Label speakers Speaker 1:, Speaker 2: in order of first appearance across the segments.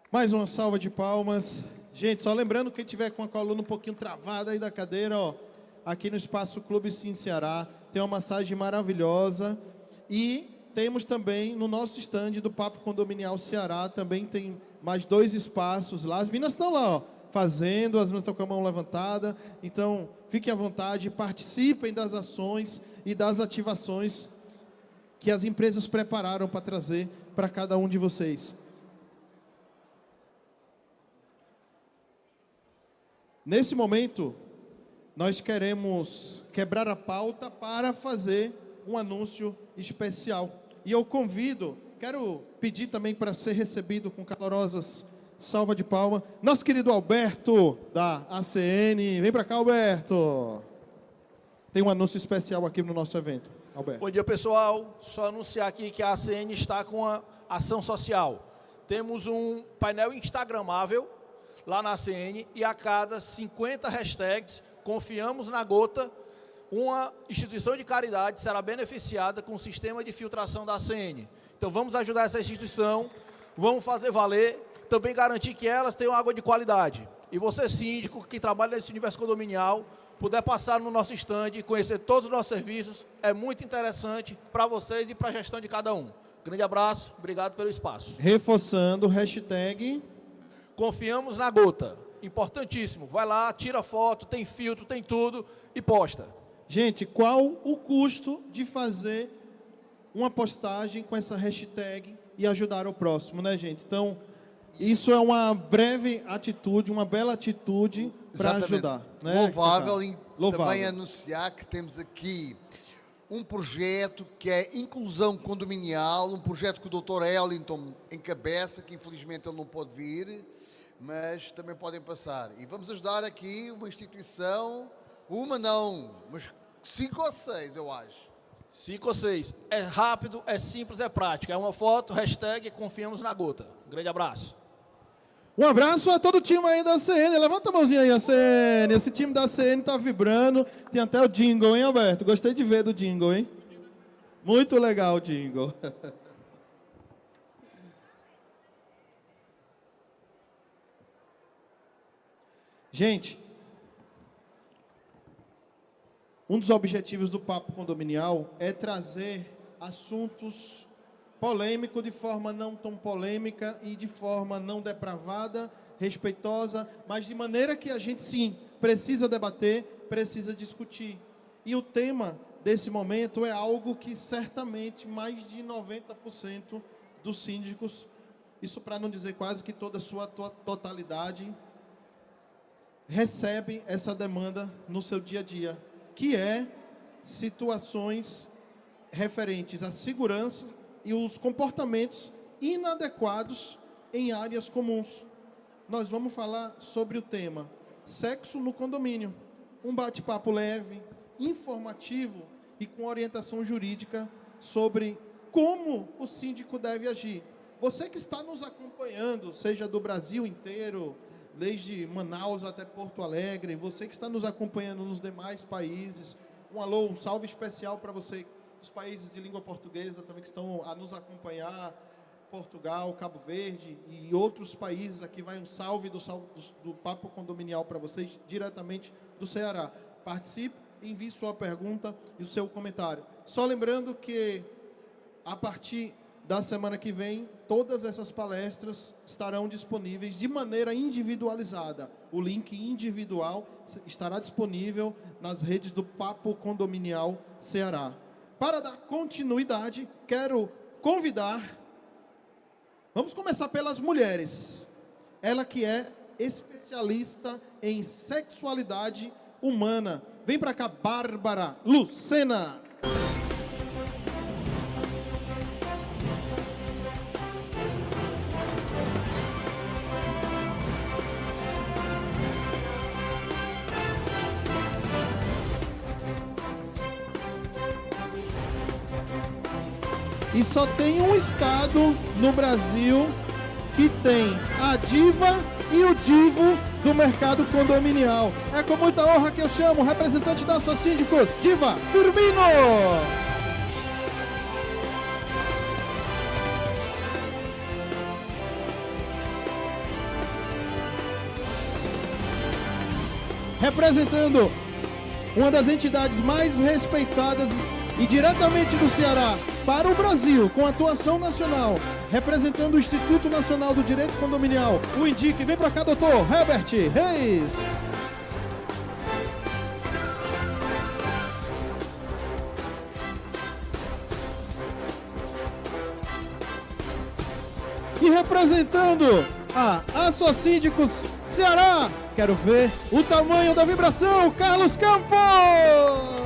Speaker 1: Mais uma salva de palmas. Gente, só lembrando, quem tiver com a coluna um pouquinho travada aí da cadeira, ó, aqui no Espaço Clube Sim Ceará, tem uma massagem maravilhosa. E temos também no nosso estande do Papo Condominial Ceará, também tem mais 2 espaços lá. As meninas estão lá, ó, fazendo, as meninas estão com a mão levantada. Então, fiquem à vontade, participem das ações e das ativações que as empresas prepararam para trazer para cada um de vocês. Nesse momento, nós queremos quebrar a pauta para fazer um anúncio especial. E eu quero pedir também para ser recebido com calorosas salva de palmas, nosso querido Alberto, da ACN. Vem para cá, Alberto. Tem um anúncio especial aqui no nosso evento. Alberto.
Speaker 2: Bom dia, pessoal. Só anunciar aqui que a ACN está com a ação social. Temos um painel instagramável lá na ACN e a cada 50 hashtags, confiamos na gota, uma instituição de caridade será beneficiada com o sistema de filtração da ACN. Então vamos ajudar essa instituição, vamos fazer valer, também garantir que elas tenham água de qualidade. E você, síndico, que trabalha nesse universo condominial, puder passar no nosso estande e conhecer todos os nossos serviços, é muito interessante para vocês e para a gestão de cada um. Grande abraço, obrigado pelo espaço.
Speaker 1: Reforçando, hashtag...
Speaker 2: Confiamos na gota, importantíssimo. Vai lá, tira foto, tem filtro, tem tudo e posta.
Speaker 1: Gente, qual o custo de fazer uma postagem com essa hashtag e ajudar o próximo, né, gente? Então, isso é uma breve atitude, uma bela atitude para ajudar. Né?
Speaker 3: Louvável e
Speaker 1: Louvável.
Speaker 3: Também anunciar que temos aqui um projeto que é inclusão condominial, um projeto que o Dr. Ellington encabeça, que infelizmente ele não pode vir, mas também podem passar. E vamos ajudar aqui uma instituição, uma não, mas 5 ou 6, eu acho.
Speaker 2: 5 ou 6. É rápido, é simples, é prático. É uma foto, hashtag confiamos na gota. Grande abraço.
Speaker 1: Um abraço a todo o time aí da ACN. Levanta a mãozinha aí, ACN. Esse time da ACN tá vibrando. Tem até o jingle, hein, Alberto? Gostei de ver do jingle, hein? Muito legal o jingle. Gente, um dos objetivos do Papo Condominial é trazer assuntos polêmicos de forma não tão polêmica e de forma não depravada, respeitosa, mas de maneira que a gente, sim, precisa debater, precisa discutir. E o tema desse momento é algo que certamente mais de 90% dos síndicos, isso para não dizer quase que toda a sua totalidade, recebe essa demanda no seu dia a dia, que é situações referentes à segurança e os comportamentos inadequados em áreas comuns. Nós vamos falar sobre o tema sexo no condomínio, um bate-papo leve, informativo e com orientação jurídica sobre como o síndico deve agir. Você que está nos acompanhando, seja do Brasil inteiro, desde Manaus até Porto Alegre, você que está nos acompanhando nos demais países, um alô, um salve especial para você, os países de língua portuguesa também que estão a nos acompanhar, Portugal, Cabo Verde e outros países, aqui vai um salve do Papo Condominial para vocês, diretamente do Ceará. Participe, envie sua pergunta e o seu comentário. Só lembrando que, a partir da semana que vem, todas essas palestras estarão disponíveis de maneira individualizada. O link individual estará disponível nas redes do Papo Condominial Ceará. Para dar continuidade, quero convidar, vamos começar pelas mulheres. Ela que é especialista em sexualidade humana. Vem para cá, Bárbara Lucena. E só tem um estado no Brasil que tem a diva e o divo do mercado condominial. É com muita honra que eu chamo o representante da Associação Diva Firmino. representando uma das entidades mais respeitadas e diretamente do Ceará para o Brasil, com atuação nacional, representando o Instituto Nacional do Direito Condominial, o INDIC. Vem para cá, doutor Herbert Reis. E representando a Assocíndicos Ceará, quero ver o tamanho da vibração, Carlos Campos!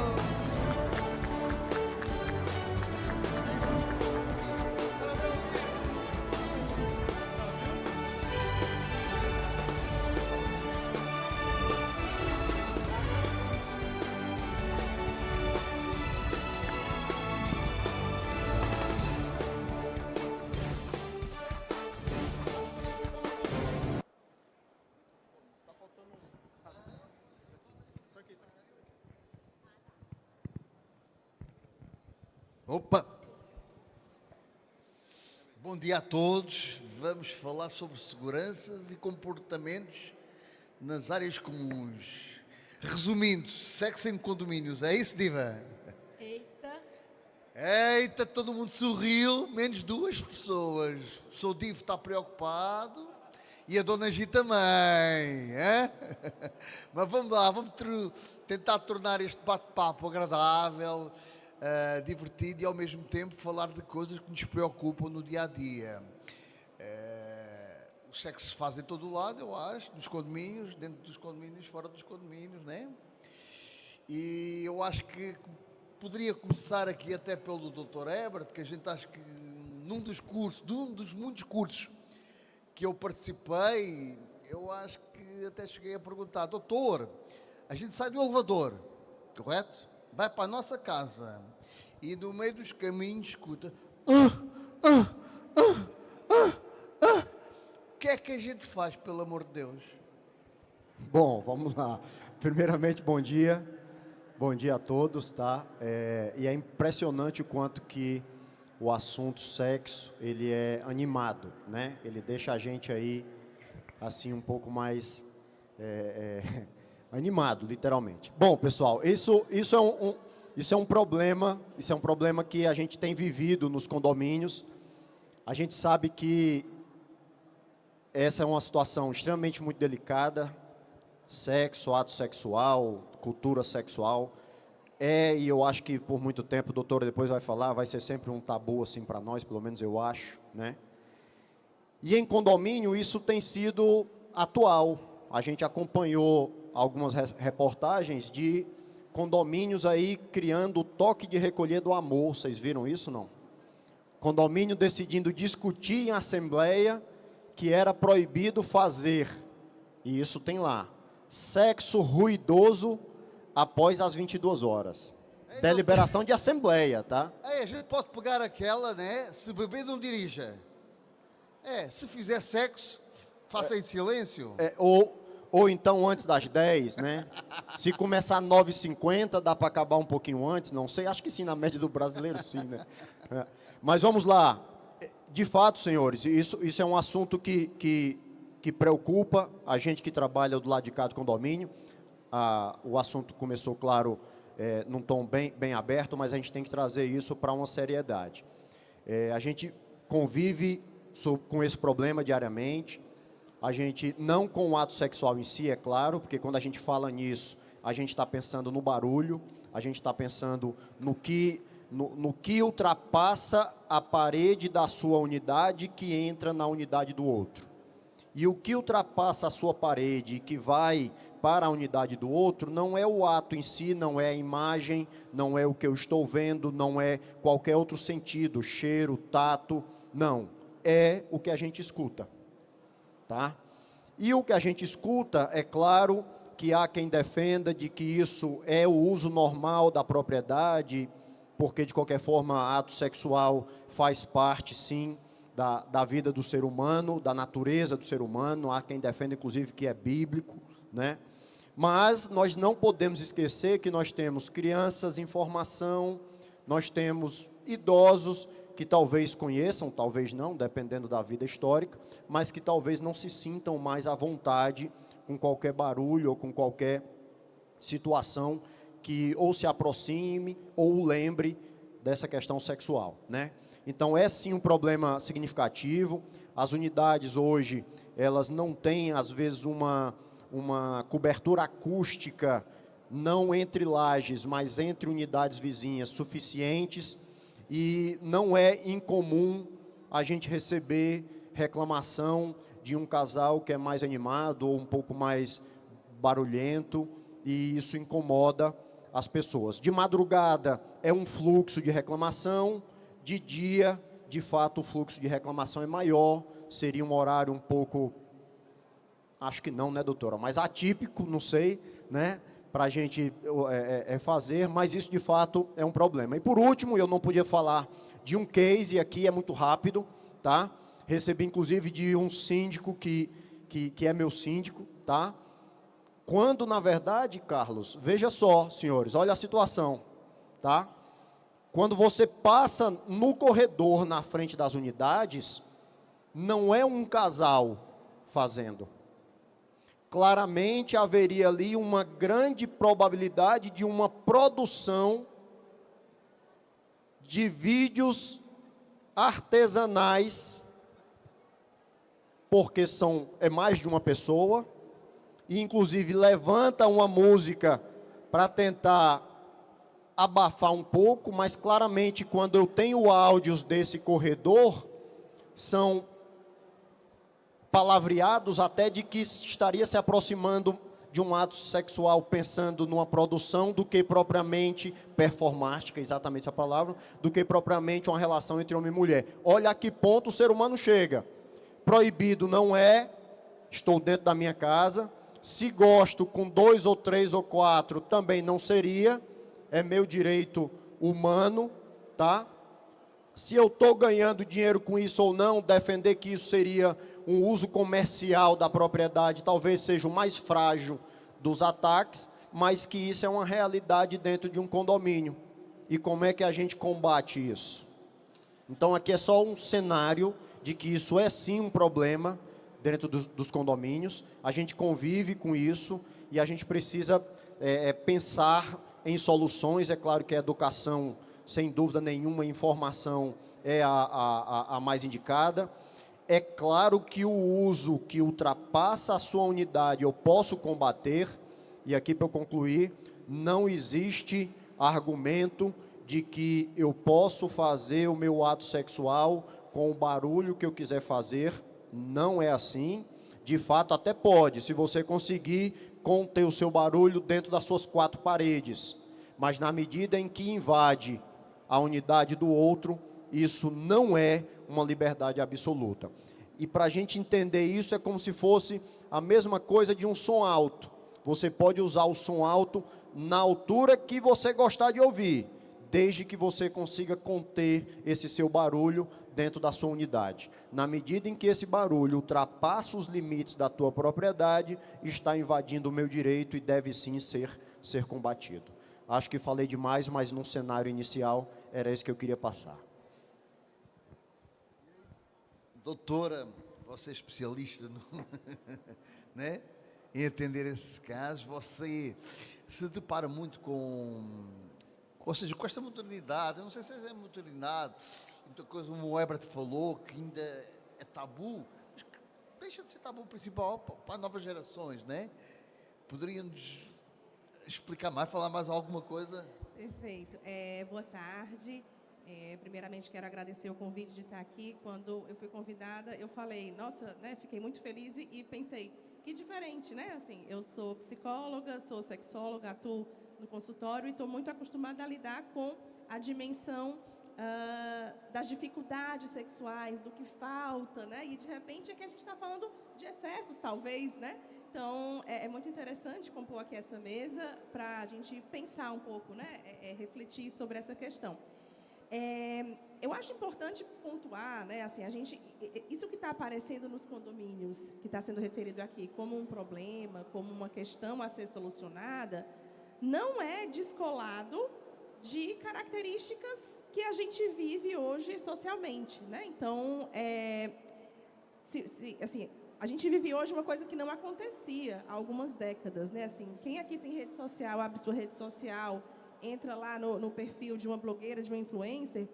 Speaker 3: Opa! Bom dia a todos. Vamos falar sobre seguranças e comportamentos nas áreas comuns. Resumindo, sexo em condomínios. É isso, Diva?
Speaker 4: Eita.
Speaker 3: Eita, todo mundo sorriu, menos duas pessoas. O Sr. Divo está preocupado e a Dona Gi também. Hein? Mas vamos lá, vamos tentar tornar este bate-papo agradável, divertido e ao mesmo tempo falar de coisas que nos preocupam no dia a dia. O sexo se faz em todo o lado, eu acho, nos condomínios, dentro dos condomínios, fora dos condomínios, né? E eu acho que poderia começar aqui até pelo Dr. Herbert, que a gente acha que num dos muitos cursos que eu participei, eu acho que até cheguei a perguntar: doutor, a gente sai do elevador, correto? Vai para a nossa casa e no meio dos caminhos escuta o que é que a gente faz, pelo amor de Deus?
Speaker 5: Bom, vamos lá. Primeiramente, bom dia a todos, tá? E é impressionante o quanto que o assunto sexo, ele é animado, né? Ele deixa a gente aí, assim, um pouco mais animado, literalmente. Bom, pessoal, isso é um problema que a gente tem vivido nos condomínios. A gente sabe que essa é uma situação extremamente muito delicada. Sexo, ato sexual, cultura sexual, e eu acho que por muito tempo, o doutor depois vai falar, vai ser sempre um tabu assim para nós, pelo menos eu acho, né? E em condomínio isso tem sido atual. A gente acompanhou algumas reportagens de condomínios aí criando o toque de recolher do amor. Vocês viram isso, não? Condomínio decidindo discutir em assembleia que era proibido fazer, e isso tem lá, sexo ruidoso após as 22 horas. Deliberação de assembleia, tá?
Speaker 3: A gente pode pegar aquela, né? Se beber, não dirija. Se fizer sexo, faça em silêncio.
Speaker 5: Ou então antes das 10, né? Se começar às 9h50, dá para acabar um pouquinho antes, não sei. Acho que sim, na média do brasileiro, sim, né? Mas vamos lá. De fato, senhores, isso é um assunto que preocupa a gente que trabalha do lado de cá do condomínio. O assunto começou, claro, num tom bem aberto, mas a gente tem que trazer isso para uma seriedade. A gente convive com esse problema diariamente. A gente, não com o ato sexual em si, é claro, porque quando a gente fala nisso, a gente está pensando no barulho, a gente está pensando no que ultrapassa a parede da sua unidade que entra na unidade do outro. E o que ultrapassa a sua parede e que vai para a unidade do outro não é o ato em si, não é a imagem, não é o que eu estou vendo, não é qualquer outro sentido, cheiro, tato, não. É o que a gente escuta. Tá? E o que a gente escuta, é claro que há quem defenda de que isso é o uso normal da propriedade, porque de qualquer forma ato sexual faz parte sim da vida do ser humano, da natureza do ser humano. Há quem defenda inclusive que é bíblico, né? Mas nós não podemos esquecer que nós temos crianças em formação, nós temos idosos que talvez conheçam, talvez não, dependendo da vida histórica, mas que talvez não se sintam mais à vontade com qualquer barulho ou com qualquer situação que ou se aproxime ou lembre dessa questão sexual, né? Então, é sim um problema significativo. As unidades hoje, elas não têm, às vezes, uma cobertura acústica, não entre lajes, mas entre unidades vizinhas suficientes, e não é incomum a gente receber reclamação de um casal que é mais animado ou um pouco mais barulhento, e isso incomoda as pessoas. De madrugada é um fluxo de reclamação, de dia, de fato, o fluxo de reclamação é maior, seria um horário um pouco, acho que não, né, doutora, mas atípico, não sei, né, para a gente fazer, mas isso de fato é um problema. E por último, eu não podia falar de um case, aqui é muito rápido, tá? Recebi inclusive de um síndico que é meu síndico, tá? Quando, na verdade, Carlos, veja só, senhores, olha a situação, tá? Quando você passa no corredor na frente das unidades, não é um casal fazendo. Claramente haveria ali uma grande probabilidade de uma produção de vídeos artesanais, porque é mais de uma pessoa, e inclusive levanta uma música para tentar abafar um pouco, mas claramente quando eu tenho áudios desse corredor, são palavreados até de que estaria se aproximando de um ato sexual, pensando numa produção, do que propriamente performática, exatamente essa palavra, do que propriamente uma relação entre homem e mulher. Olha a que ponto o ser humano chega. Proibido não é, estou dentro da minha casa, se gosto com 2 ou 3 ou 4, também não seria, é meu direito humano, tá? Se eu estou ganhando dinheiro com isso ou não, defender que isso seria um uso comercial da propriedade, talvez seja o mais frágil dos ataques, mas que isso é uma realidade dentro de um condomínio. E como é que a gente combate isso? Então, aqui é só um cenário de que isso é sim um problema dentro dos condomínios, a gente convive com isso e a gente precisa pensar em soluções. É claro que a educação, sem dúvida nenhuma, informação é a mais indicada. É claro que o uso que ultrapassa a sua unidade eu posso combater, e aqui para eu concluir, não existe argumento de que eu posso fazer o meu ato sexual com o barulho que eu quiser fazer. Não é assim. De fato, até pode, se você conseguir conter o seu barulho dentro das suas 4 paredes. Mas na medida em que invade a unidade do outro, isso não é uma liberdade absoluta. E para a gente entender isso, é como se fosse a mesma coisa de um som alto. Você pode usar o som alto na altura que você gostar de ouvir, desde que você consiga conter esse seu barulho dentro da sua unidade. Na medida em que esse barulho ultrapassa os limites da tua propriedade, está invadindo o meu direito e deve sim ser combatido. Acho que falei demais, mas num cenário inicial era isso que eu queria passar.
Speaker 3: Doutora, você é especialista né, em atender esses casos. Você se depara muito ou seja, com esta modernidade. Eu não sei se é modernidade, muita coisa, como o Herbert falou, que ainda é tabu, mas que deixa de ser tabu principal para as novas gerações, né? Poderia-nos explicar mais, falar mais alguma coisa?
Speaker 4: Perfeito. Boa tarde. Primeiramente, quero agradecer o convite de estar aqui. Quando eu fui convidada, eu falei, nossa, né, fiquei muito feliz e pensei, que diferente, né? Assim, eu sou psicóloga, sou sexóloga, atuo no consultório e estou muito acostumada a lidar com a dimensão das dificuldades sexuais, do que falta, né? E, de repente, aqui a gente está falando de excessos, talvez, né? Então, é muito interessante compor aqui essa mesa para a gente pensar um pouco, né? Refletir sobre essa questão. Eu acho importante pontuar, né? Assim, isso que está aparecendo nos condomínios, que está sendo referido aqui como um problema, como uma questão a ser solucionada, não é descolado de características que a gente vive hoje socialmente, né? Então, assim, a gente vive hoje uma coisa que não acontecia há algumas décadas, né? Assim, quem aqui tem rede social, abre sua rede social, entra lá no perfil de uma blogueira, de uma influencer,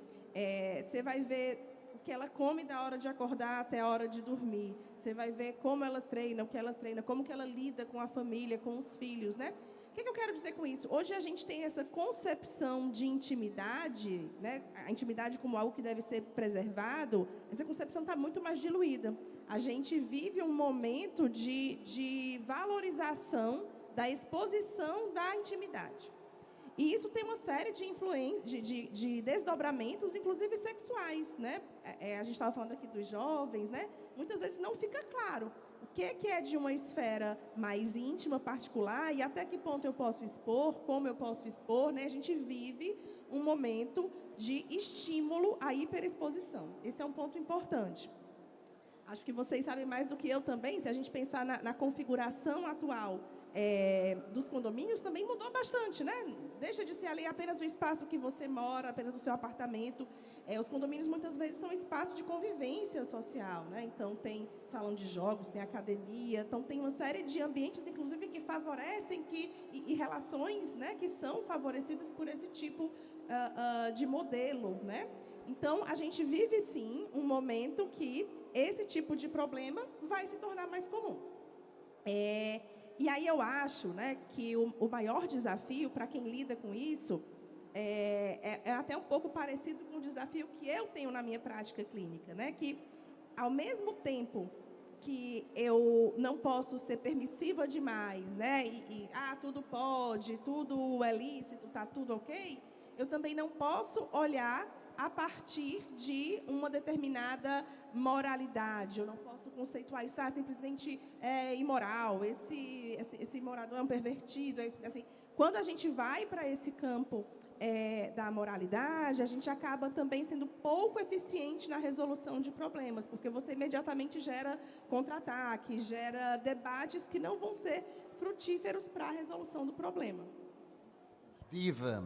Speaker 4: você vai ver o que ela come da hora de acordar até a hora de dormir. Você vai ver como ela treina, o que ela treina, como que ela lida com a família, com os filhos, né? O que eu quero dizer com isso? Hoje a gente tem essa concepção de intimidade, né? A intimidade como algo que deve ser preservado, essa concepção está muito mais diluída. A gente vive um momento de valorização da exposição da intimidade. E isso tem uma série de influências, de desdobramentos, inclusive sexuais, né? A gente estava falando aqui dos jovens, né? Muitas vezes não fica claro o que é de uma esfera mais íntima, particular, e até que ponto eu posso expor, como eu posso expor, né? A gente vive um momento de estímulo à hiperexposição. Esse é um ponto importante. Acho que vocês sabem mais do que eu também, se a gente pensar na configuração atual dos condomínios, também mudou bastante, né? Deixa de ser ali apenas o espaço que você mora, apenas o seu apartamento. Os condomínios, muitas vezes, são espaços de convivência social, né? Então, tem salão de jogos, tem academia, então tem uma série de ambientes, inclusive, que favorecem e relações, né, que são favorecidas por esse tipo de modelo, né? Então, a gente vive, sim, um momento que esse tipo de problema vai se tornar mais comum. E aí eu acho, né, que o maior desafio para quem lida com isso é até um pouco parecido com o desafio que eu tenho na minha prática clínica, né, que ao mesmo tempo que eu não posso ser permissiva demais, né, tudo pode, tudo é lícito, tá tudo ok, eu também não posso olhar a partir de uma determinada moralidade. Eu não posso conceituar isso simplesmente imoral, esse morador é um pervertido. Assim, quando a gente vai para esse campo da moralidade, a gente acaba também sendo pouco eficiente na resolução de problemas, porque você imediatamente gera contra-ataque, gera debates que não vão ser frutíferos para a resolução do problema.
Speaker 3: Diva,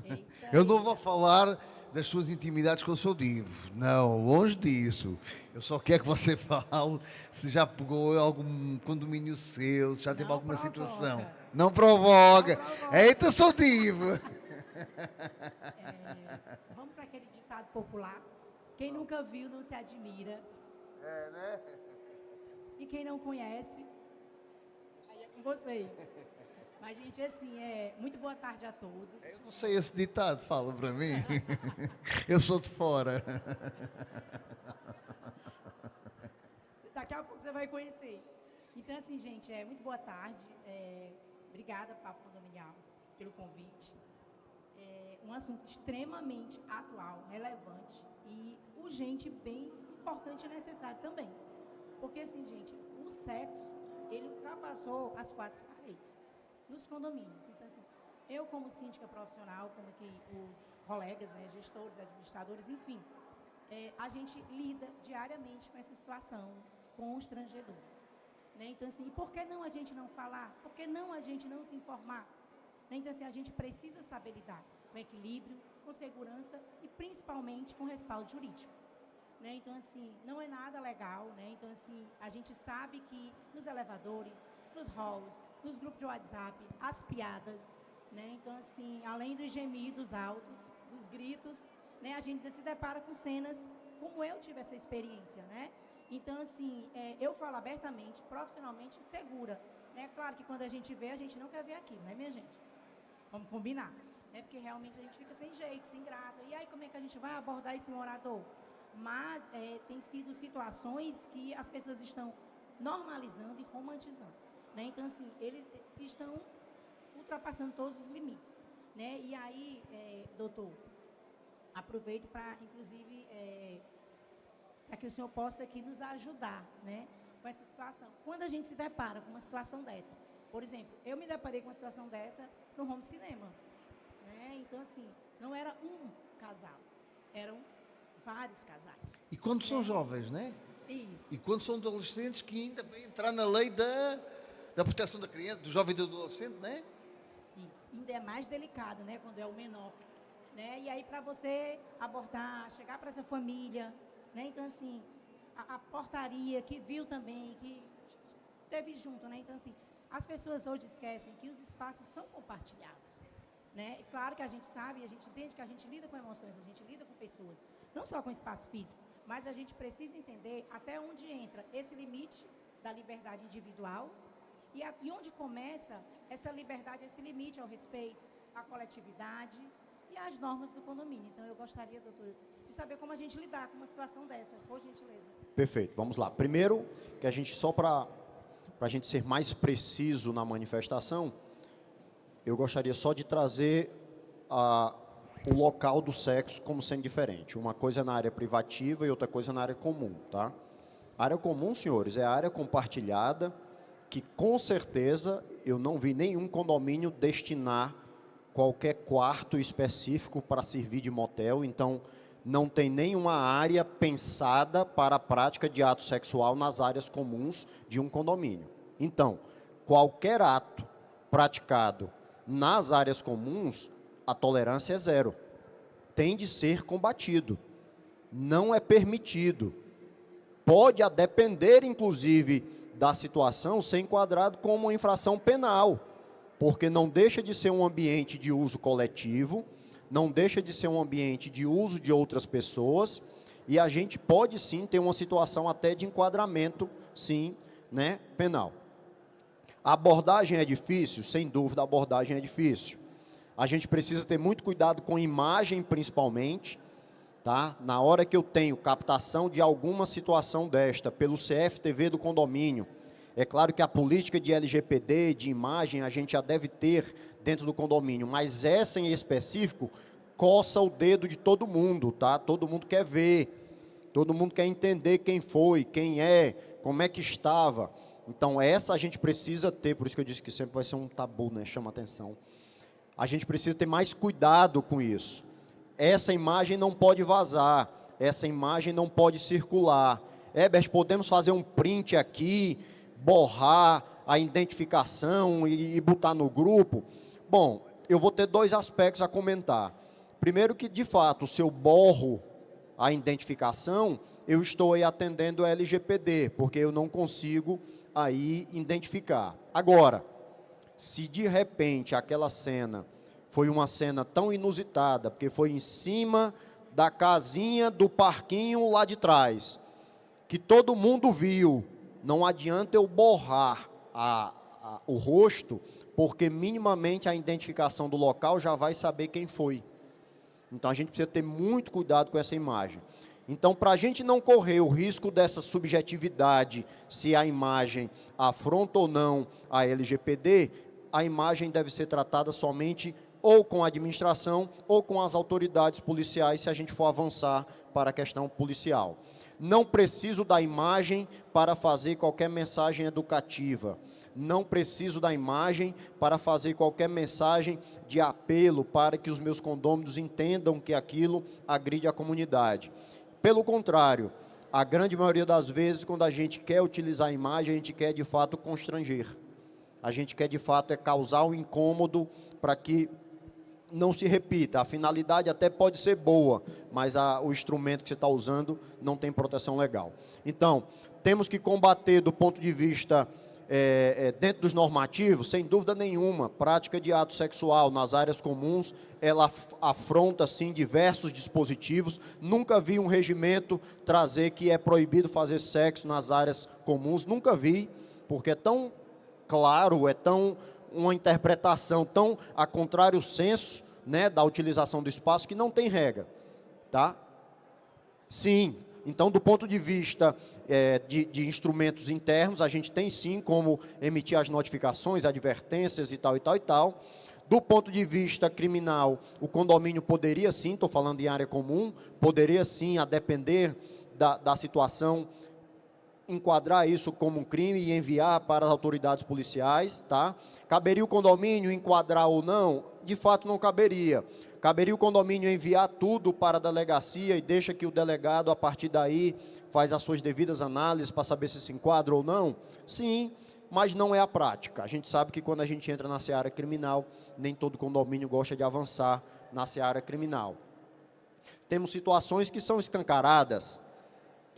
Speaker 6: Eita,
Speaker 3: eu não vou falar das suas intimidades com o seu divo. Não, longe disso. Eu só quero que você fale se já pegou algum condomínio seu, se já teve
Speaker 6: Não
Speaker 3: alguma
Speaker 6: provoca.
Speaker 3: situação. Não provoca.
Speaker 6: Não provoca.
Speaker 3: Eita, sou divo.
Speaker 6: Vamos para aquele ditado popular. Quem nunca viu não se admira.
Speaker 3: Né?
Speaker 6: E quem não conhece, aí é com vocês. Mas, gente, assim, muito boa tarde a todos.
Speaker 3: Eu não sei esse ditado, fala para mim. Eu sou de fora.
Speaker 6: Daqui a pouco você vai conhecer. Então, assim, gente, muito boa tarde. Obrigada, Papo Condominial, pelo convite. Um assunto extremamente atual, relevante e urgente, bem importante e necessário também. Porque, assim, gente, o sexo, ele ultrapassou as quatro paredes nos condomínios. Então, assim, eu como síndica profissional, como aqui os colegas, né, gestores, administradores, enfim, a gente lida diariamente com essa situação constrangedora. Né? Então, assim, e por que não a gente não falar? Por que não a gente não se informar? Né? Então, assim, a gente precisa saber lidar com equilíbrio, com segurança e principalmente com respaldo jurídico. Né? Então, assim, não é nada legal, né? Então, assim, a gente sabe que nos elevadores, nos halls, nos grupos de WhatsApp, as piadas, né? Então, assim, além dos gemidos altos, dos gritos, né? A gente se depara com cenas como eu tive essa experiência, né? Então, assim, eu falo abertamente, profissionalmente segura, né? Claro que quando a gente vê, a gente não quer ver aquilo, né, minha gente? Vamos combinar, né? Porque realmente a gente fica sem jeito, sem graça. E aí, como é que a gente vai abordar esse morador? Mas tem sido situações que as pessoas estão normalizando e romantizando. Né? Então, assim, eles estão ultrapassando todos os limites. Né? E aí, doutor, aproveito para, inclusive, para que o senhor possa aqui nos ajudar, né, com essa situação. Quando a gente se depara com uma situação dessa, por exemplo, eu me deparei com uma situação dessa no home cinema. Né? Então, assim, não era um casal, eram vários casais.
Speaker 3: E quando são jovens, né?
Speaker 6: Isso.
Speaker 3: E quando são adolescentes, que ainda vai entrar na lei da proteção da criança, do jovem e do adolescente, né?
Speaker 6: Isso. Ainda é mais delicado, né, quando é o menor. Né? E aí, para você abordar, chegar para essa família, né? Então, assim, a portaria, que viu também, que teve junto, né? Então, assim, as pessoas hoje esquecem que os espaços são compartilhados, né? Claro que a gente sabe, a gente entende que a gente lida com emoções, a gente lida com pessoas, não só com espaço físico, mas a gente precisa entender até onde entra esse limite da liberdade individual e onde começa essa liberdade, esse limite ao respeito, à coletividade e às normas do condomínio. Então, eu gostaria, doutor, de saber como a gente lidar com uma situação dessa, por gentileza.
Speaker 5: Perfeito, vamos lá. Primeiro, que a gente, só para a gente ser mais preciso na manifestação, eu gostaria só de trazer o local do sexo como sendo diferente. Uma coisa é na área privativa e outra coisa é na área comum, tá? A área comum, senhores, é a área compartilhada que, com certeza, eu não vi nenhum condomínio destinar qualquer quarto específico para servir de motel, então não tem nenhuma área pensada para a prática de ato sexual nas áreas comuns de um condomínio. Então, qualquer ato praticado nas áreas comuns, a tolerância é zero. Tem de ser combatido. Não é permitido. Pode, a depender, inclusive, da situação, ser enquadrado como uma infração penal, porque não deixa de ser um ambiente de uso coletivo, não deixa de ser um ambiente de uso de outras pessoas, e a gente pode sim ter uma situação até de enquadramento, sim, né, penal. A abordagem é difícil? Sem dúvida, a abordagem é difícil. A gente precisa ter muito cuidado com imagem, principalmente, tá? Na hora que eu tenho captação de alguma situação desta pelo CFTV do condomínio, é claro que a política de LGPD, de imagem, a gente já deve ter dentro do condomínio, mas essa em específico coça o dedo de todo mundo, tá? Todo mundo quer ver, todo mundo quer entender quem foi, quem é, como é que estava. Então essa a gente precisa ter, por isso que eu disse que sempre vai ser um tabu, né? Chama atenção. A gente precisa ter mais cuidado com isso. Essa imagem não pode vazar, essa imagem não pode circular. Herbert, podemos fazer um print aqui, borrar a identificação e botar no grupo? Bom, eu vou ter dois aspectos a comentar. Primeiro que, de fato, se eu borro a identificação, eu estou aí atendendo a LGPD, porque eu não consigo aí identificar. Agora, se de repente aquela cena foi uma cena tão inusitada, porque foi em cima da casinha do parquinho lá de trás, que todo mundo viu, não adianta eu borrar o rosto, porque minimamente a identificação do local já vai saber quem foi. Então a gente precisa ter muito cuidado com essa imagem. Então, para a gente não correr o risco dessa subjetividade, se a imagem afronta ou não a LGPD, a imagem deve ser tratada somente ou com a administração ou com as autoridades policiais, se a gente for avançar para a questão policial. Não preciso da imagem para fazer qualquer mensagem educativa. Não preciso da imagem para fazer qualquer mensagem de apelo para que os meus condôminos entendam que aquilo agride a comunidade. Pelo contrário, a grande maioria das vezes, quando a gente quer utilizar a imagem, a gente quer de fato constranger. A gente quer de fato causar um incômodo para que não se repita. A finalidade até pode ser boa, mas o instrumento que você está usando não tem proteção legal. Então, temos que combater do ponto de vista dentro dos normativos, sem dúvida nenhuma, prática de ato sexual nas áreas comuns, ela afronta, sim, diversos dispositivos. Nunca vi um regimento trazer que é proibido fazer sexo nas áreas comuns, nunca vi, porque é tão claro, é tão uma interpretação tão a contrário senso, né, da utilização do espaço, que não tem regra, tá? Sim, então do ponto de vista de instrumentos internos, a gente tem sim como emitir as notificações, advertências e tal, e tal, e tal. Do ponto de vista criminal, o condomínio poderia sim, estou falando em área comum, poderia sim, a depender da situação, enquadrar isso como um crime e enviar para as autoridades policiais, tá? Caberia o condomínio enquadrar ou não? De fato não caberia. Caberia o condomínio enviar tudo para a delegacia e deixa que o delegado, a partir daí, faz as suas devidas análises para saber se enquadra ou não? Sim, mas não é a prática. A gente sabe que quando a gente entra na seara criminal, nem todo condomínio gosta de avançar na seara criminal. Temos situações que são escancaradas.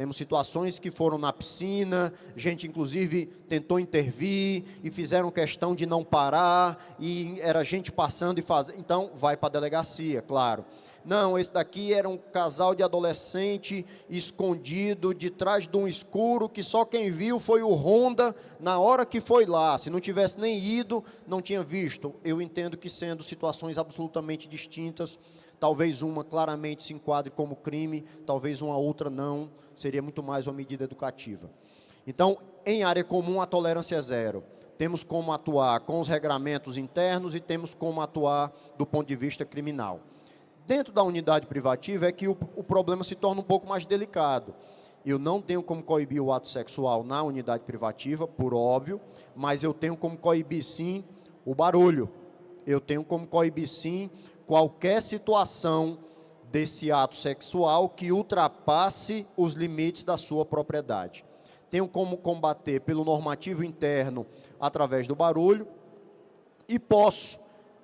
Speaker 5: Temos situações que foram na piscina, gente inclusive tentou intervir e fizeram questão de não parar, e era gente passando e fazendo, então vai para a delegacia, claro. Não, esse daqui era um casal de adolescente escondido de trás de um escuro que só quem viu foi o Honda na hora que foi lá. Se não tivesse nem ido, não tinha visto. Eu entendo que sendo situações absolutamente distintas, talvez uma claramente se enquadre como crime, talvez uma outra não, seria muito mais uma medida educativa. Então, em área comum, a tolerância é zero. Temos como atuar com os regramentos internos e temos como atuar do ponto de vista criminal. Dentro da unidade privativa é que o problema se torna um pouco mais delicado. Eu não tenho como coibir o ato sexual na unidade privativa, por óbvio, mas eu tenho como coibir sim o barulho. Eu tenho como coibir sim qualquer situação desse ato sexual que ultrapasse os limites da sua propriedade. Tenho como combater pelo normativo interno através do barulho e posso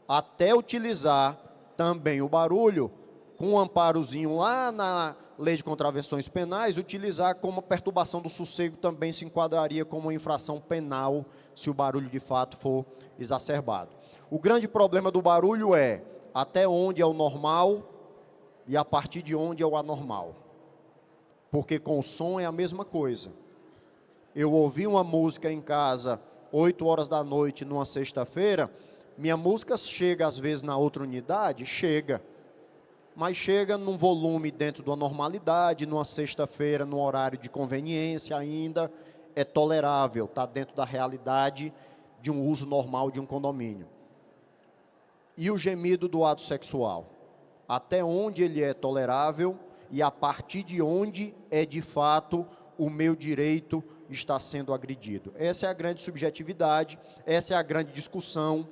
Speaker 5: até utilizar também o barulho, com um amparozinho lá na Lei de Contravenções Penais, utilizar como perturbação do sossego também se enquadraria como infração penal, se o barulho de fato for exacerbado. O grande problema do barulho é até onde é o normal e a partir de onde é o anormal. Porque com o som é a mesma coisa. Eu ouvi uma música em casa, 8 horas da noite, numa sexta-feira, minha música chega às vezes na outra unidade? Chega. Mas chega num volume dentro da normalidade, numa sexta-feira, num horário de conveniência ainda, é tolerável, está dentro da realidade de um uso normal de um condomínio. E o gemido do ato sexual? Até onde ele é tolerável e a partir de onde é de fato o meu direito está sendo agredido. Essa é a grande subjetividade, essa é a grande discussão.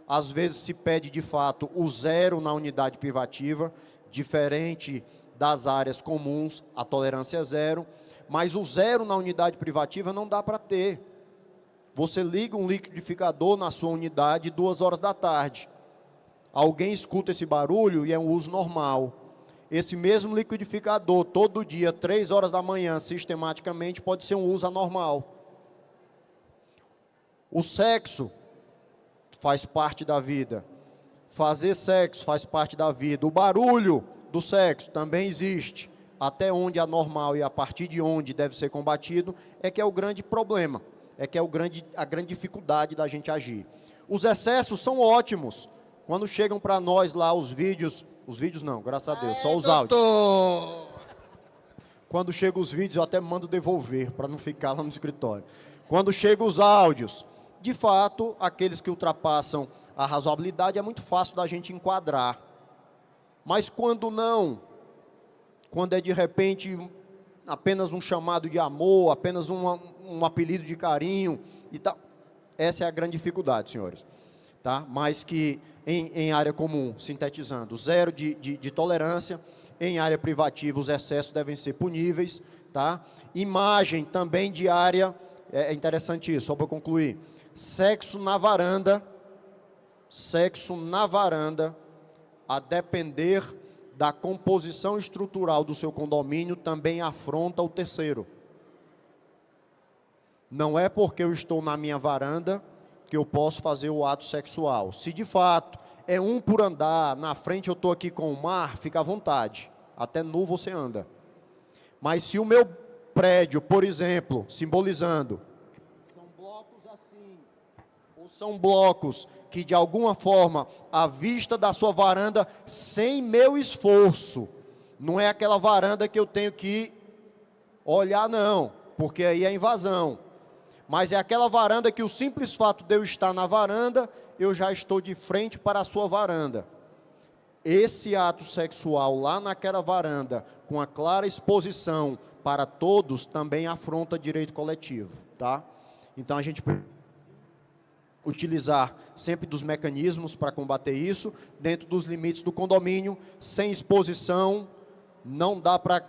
Speaker 5: Às vezes se pede de fato o zero na unidade privativa, diferente das áreas comuns, a tolerância é zero, mas o zero na unidade privativa não dá para ter. Você liga um liquidificador na sua unidade 2 horas da tarde. Alguém escuta esse barulho e é um uso normal. Esse mesmo liquidificador, todo dia, 3 horas da manhã, sistematicamente, pode ser um uso anormal. O sexo faz parte da vida. Fazer sexo faz parte da vida. O barulho do sexo também existe. Até onde é normal e a partir de onde deve ser combatido é que é o grande problema. É que é a grande dificuldade da gente agir. Os excessos são ótimos. Quando chegam para nós lá os vídeos não, graças a Deus, só os áudios. Quando chegam os vídeos eu até mando devolver para não ficar lá no escritório. Quando chegam os áudios, de fato, aqueles que ultrapassam a razoabilidade é muito fácil da gente enquadrar. Mas quando não, quando é de repente apenas um chamado de amor, apenas um apelido de carinho e tal, essa é a grande dificuldade, senhores. Tá? Mas que em área comum, sintetizando, zero de tolerância, em área privativa os excessos devem ser puníveis. Tá? Imagem também de área, é interessante isso, só para concluir. Sexo na varanda, a depender da composição estrutural do seu condomínio, também afronta o terceiro. Não é porque eu estou na minha varanda que eu posso fazer o ato sexual. Se de fato é um por andar, na frente eu estou aqui com o mar, fica à vontade, até nu você anda. Mas se o meu prédio, por exemplo, simbolizando, são blocos assim, ou são blocos que de alguma forma, a vista da sua varanda, sem meu esforço, não é aquela varanda que eu tenho que olhar não, porque aí é invasão. Mas é aquela varanda que o simples fato de eu estar na varanda, eu já estou de frente para a sua varanda. Esse ato sexual lá naquela varanda, com a clara exposição para todos, também afronta direito coletivo, tá? Então a gente utilizar sempre dos mecanismos para combater isso, dentro dos limites do condomínio, sem exposição, não dá para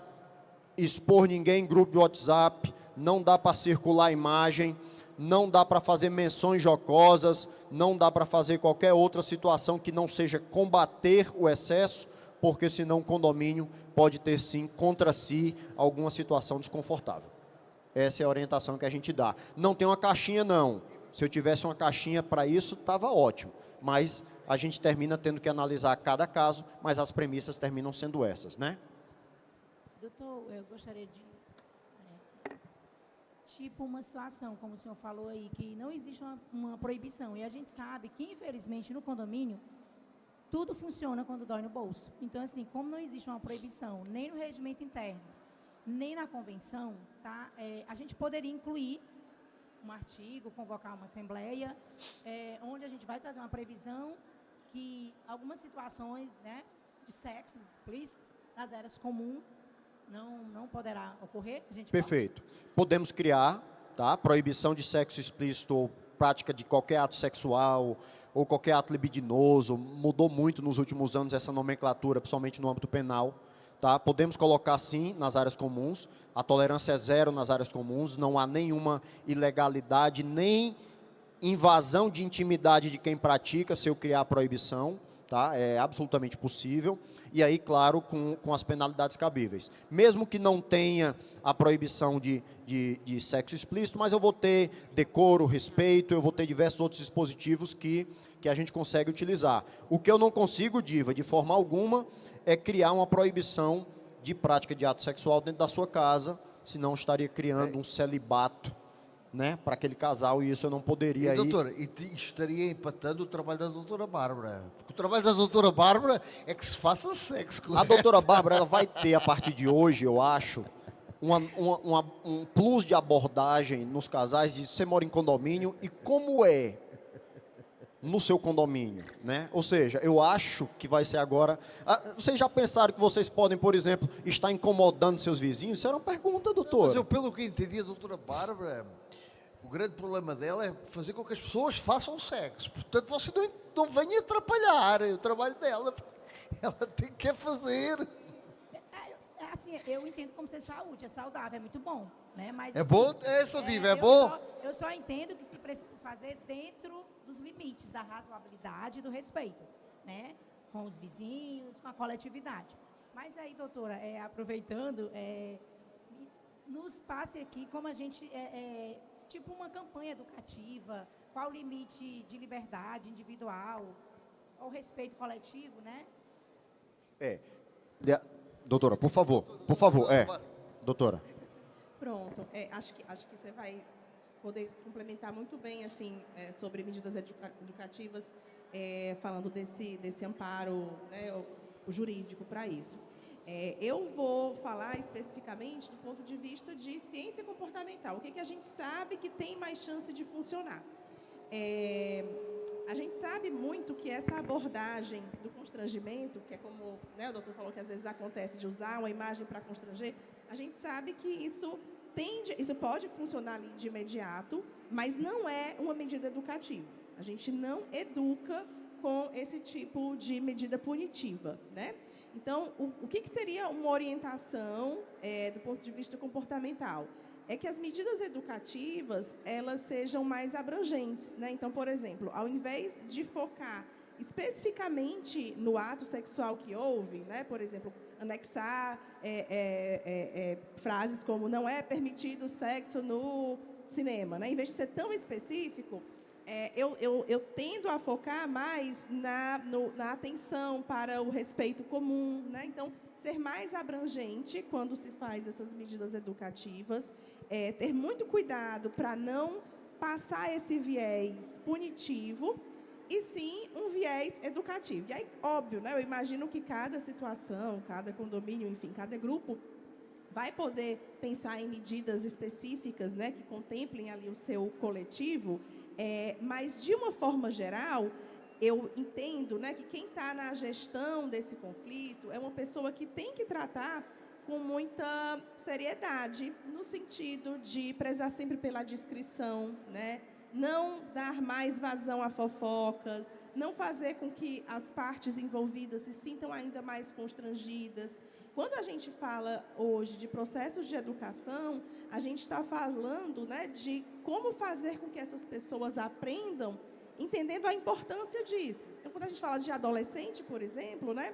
Speaker 5: expor ninguém em grupo de WhatsApp, não dá para circular imagem, não dá para fazer menções jocosas, não dá para fazer qualquer outra situação que não seja combater o excesso, porque senão o condomínio pode ter sim contra si alguma situação desconfortável. Essa é a orientação que a gente dá. Não tem uma caixinha não. Se eu tivesse uma caixinha para isso, estava ótimo. Mas a gente termina tendo que analisar cada caso, mas as premissas terminam sendo essas, né?
Speaker 6: Doutor, eu gostaria de... tipo uma situação, como o senhor falou aí, que não existe uma proibição. E a gente sabe que, infelizmente, no condomínio, tudo funciona quando dói no bolso. Então, assim, como não existe uma proibição, nem no regimento interno, nem na convenção, tá? A gente poderia incluir um artigo, convocar uma assembleia, onde a gente vai trazer uma previsão que algumas situações, né, de sexos explícitos nas áreas comuns não poderá ocorrer. A gente
Speaker 5: Perfeito. Podemos criar, tá? Proibição de sexo explícito ou prática de qualquer ato sexual ou qualquer ato libidinoso. Mudou muito nos últimos anos essa nomenclatura, principalmente no âmbito penal. Tá? Podemos colocar sim nas áreas comuns, a tolerância é zero nas áreas comuns, não há nenhuma ilegalidade, nem invasão de intimidade de quem pratica se eu criar a proibição, tá? É absolutamente possível, e aí, claro, com as penalidades cabíveis. Mesmo que não tenha a proibição de sexo explícito, mas eu vou ter decoro, respeito, eu vou ter diversos outros dispositivos que a gente consegue utilizar. O que eu não consigo, Diva, de forma alguma, é criar uma proibição de prática de ato sexual dentro da sua casa, senão estaria criando um celibato, né, para aquele casal, e isso eu não poderia.
Speaker 3: E, doutora, estaria empatando o trabalho da doutora Bárbara, porque o trabalho da doutora Bárbara é que se faça sexo.
Speaker 5: A doutora Bárbara, ela vai ter, a partir de hoje, eu acho, um plus de abordagem nos casais de você mora em condomínio e como é no seu condomínio, né? Ou seja, eu acho que vai ser agora... vocês já pensaram que vocês podem, por exemplo, estar incomodando seus vizinhos? Isso era uma pergunta, doutor.
Speaker 3: Mas eu, pelo que entendi, a doutora Bárbara, o grande problema dela é fazer com que as pessoas façam sexo. Portanto, você não venha atrapalhar o trabalho dela. Ela tem que fazer.
Speaker 6: Assim, eu entendo como ser saúde, é saudável, é muito bom, né? Mas,
Speaker 3: É
Speaker 6: assim,
Speaker 3: bom? É bom?
Speaker 6: Eu só entendo que se precisa fazer dentro dos limites da razoabilidade e do respeito, né? Com os vizinhos, com a coletividade. Mas aí, doutora, aproveitando, nos passe aqui como a gente, tipo uma campanha educativa, qual o limite de liberdade individual, ao respeito coletivo, né?
Speaker 5: Doutora, por favor, doutora.
Speaker 4: Pronto. Acho que você vai poder complementar muito bem assim sobre medidas educativas, falando desse amparo, né, o jurídico para isso. Eu vou falar especificamente do ponto de vista de ciência comportamental. O que a gente sabe que tem mais chance de funcionar? A gente sabe muito que essa abordagem do constrangimento, que é como, né, o doutor falou que às vezes acontece de usar uma imagem para constranger, a gente sabe que isso pode funcionar ali de imediato, mas não é uma medida educativa. A gente não educa com esse tipo de medida punitiva, né? Então, o que seria uma orientação do ponto de vista comportamental? É que as medidas educativas, elas sejam mais abrangentes, né? Então, por exemplo, ao invés de focar especificamente no ato sexual que houve, né? Por exemplo, anexar frases como não é permitido sexo no cinema, né? Em vez de ser tão específico, eu tendo a focar mais na atenção para o respeito comum, né? Então, ser mais abrangente quando se faz essas medidas educativas, ter muito cuidado para não passar esse viés punitivo e sim um viés educativo. E aí, óbvio, né? Eu imagino que cada situação, cada condomínio, enfim, cada grupo vai poder pensar em medidas específicas, né, que contemplem ali o seu coletivo, mas, de uma forma geral, eu entendo, né, que quem está na gestão desse conflito é uma pessoa que tem que tratar com muita seriedade, no sentido de prezar sempre pela discrição, né, não dar mais vazão a fofocas, não fazer com que as partes envolvidas se sintam ainda mais constrangidas. Quando a gente fala hoje de processos de educação, a gente está falando, né, de como fazer com que essas pessoas aprendam, entendendo a importância disso. Então, quando a gente fala de adolescente, por exemplo, né,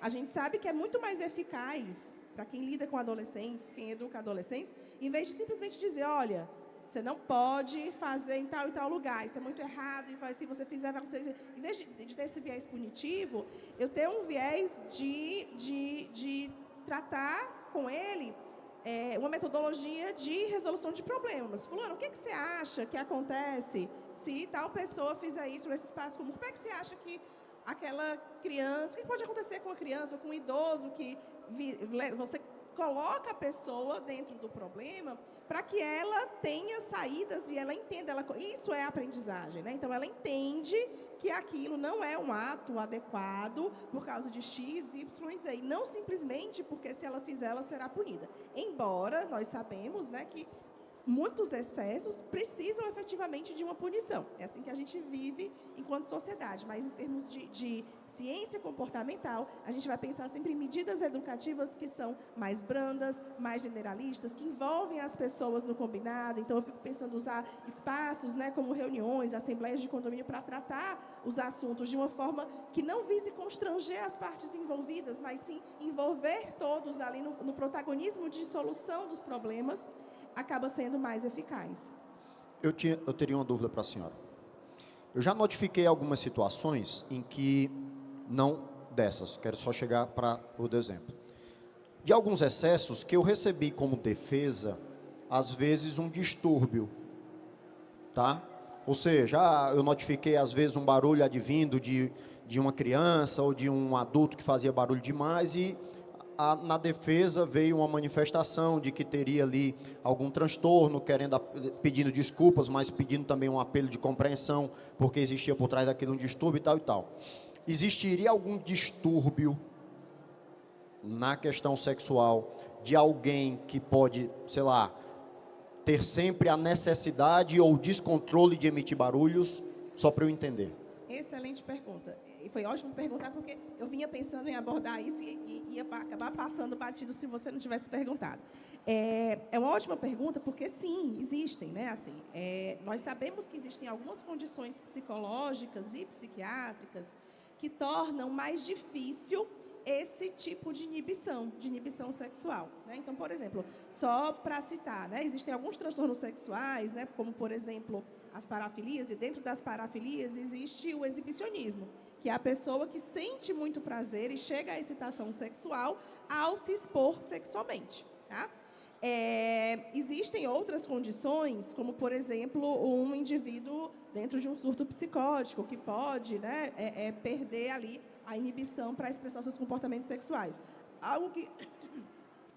Speaker 4: A gente sabe que é muito mais eficaz para quem lida com adolescentes, quem educa adolescentes, em vez de simplesmente dizer, olha, você não pode fazer em tal e tal lugar, isso é muito errado, e se você fizer, vai acontecer. Em vez de ter esse viés punitivo, eu tenho um viés de tratar com ele uma metodologia de resolução de problemas. Fulano, o que você acha que acontece se tal pessoa fizer isso nesse espaço comum? Como é que você acha que aquela criança, o que pode acontecer com a criança ou com um idoso que você coloca a pessoa dentro do problema para que ela tenha saídas e ela entenda, isso é aprendizagem, né? Então ela entende que aquilo não é um ato adequado por causa de X, Y e Z, e não simplesmente porque se ela fizer ela será punida. Embora nós sabemos, né, que muitos excessos precisam efetivamente de uma punição. É assim que a gente vive enquanto sociedade. Mas em termos de ciência comportamental, a gente vai pensar sempre em medidas educativas que são mais brandas, mais generalistas, que envolvem as pessoas no combinado. Então, eu fico pensando em usar espaços, né, como reuniões, assembleias de condomínio, para tratar os assuntos de uma forma que não vise constranger as partes envolvidas, mas sim envolver todos ali no protagonismo de solução dos problemas, acaba sendo mais eficaz.
Speaker 5: Eu teria uma dúvida para a senhora. Eu já notifiquei algumas situações em que, não dessas, quero só chegar para o exemplo, de alguns excessos que eu recebi como defesa, às vezes um distúrbio, tá? Ou seja, eu notifiquei às vezes um barulho advindo de uma criança ou de um adulto que fazia barulho demais e na defesa veio uma manifestação de que teria ali algum transtorno, pedindo desculpas, mas pedindo também um apelo de compreensão, porque existia por trás daquilo um distúrbio e tal e tal. Existiria algum distúrbio na questão sexual de alguém que pode, sei lá, ter sempre a necessidade ou descontrole de emitir barulhos, só para eu entender?
Speaker 4: Excelente pergunta. E foi ótimo perguntar, porque eu vinha pensando em abordar isso e ia acabar passando batido se você não tivesse perguntado. É uma ótima pergunta, porque sim, existem, né? Assim, nós sabemos que existem algumas condições psicológicas e psiquiátricas que tornam mais difícil esse tipo de inibição sexual, né? Então, por exemplo, só para citar, né, existem alguns transtornos sexuais, né, como, por exemplo, as parafilias, e dentro das parafilias existe o exibicionismo, que é a pessoa que sente muito prazer e chega à excitação sexual ao se expor sexualmente, tá? Existem outras condições, como, por exemplo, um indivíduo dentro de um surto psicótico, que pode, né, perder ali a inibição para expressar seus comportamentos sexuais. Algo que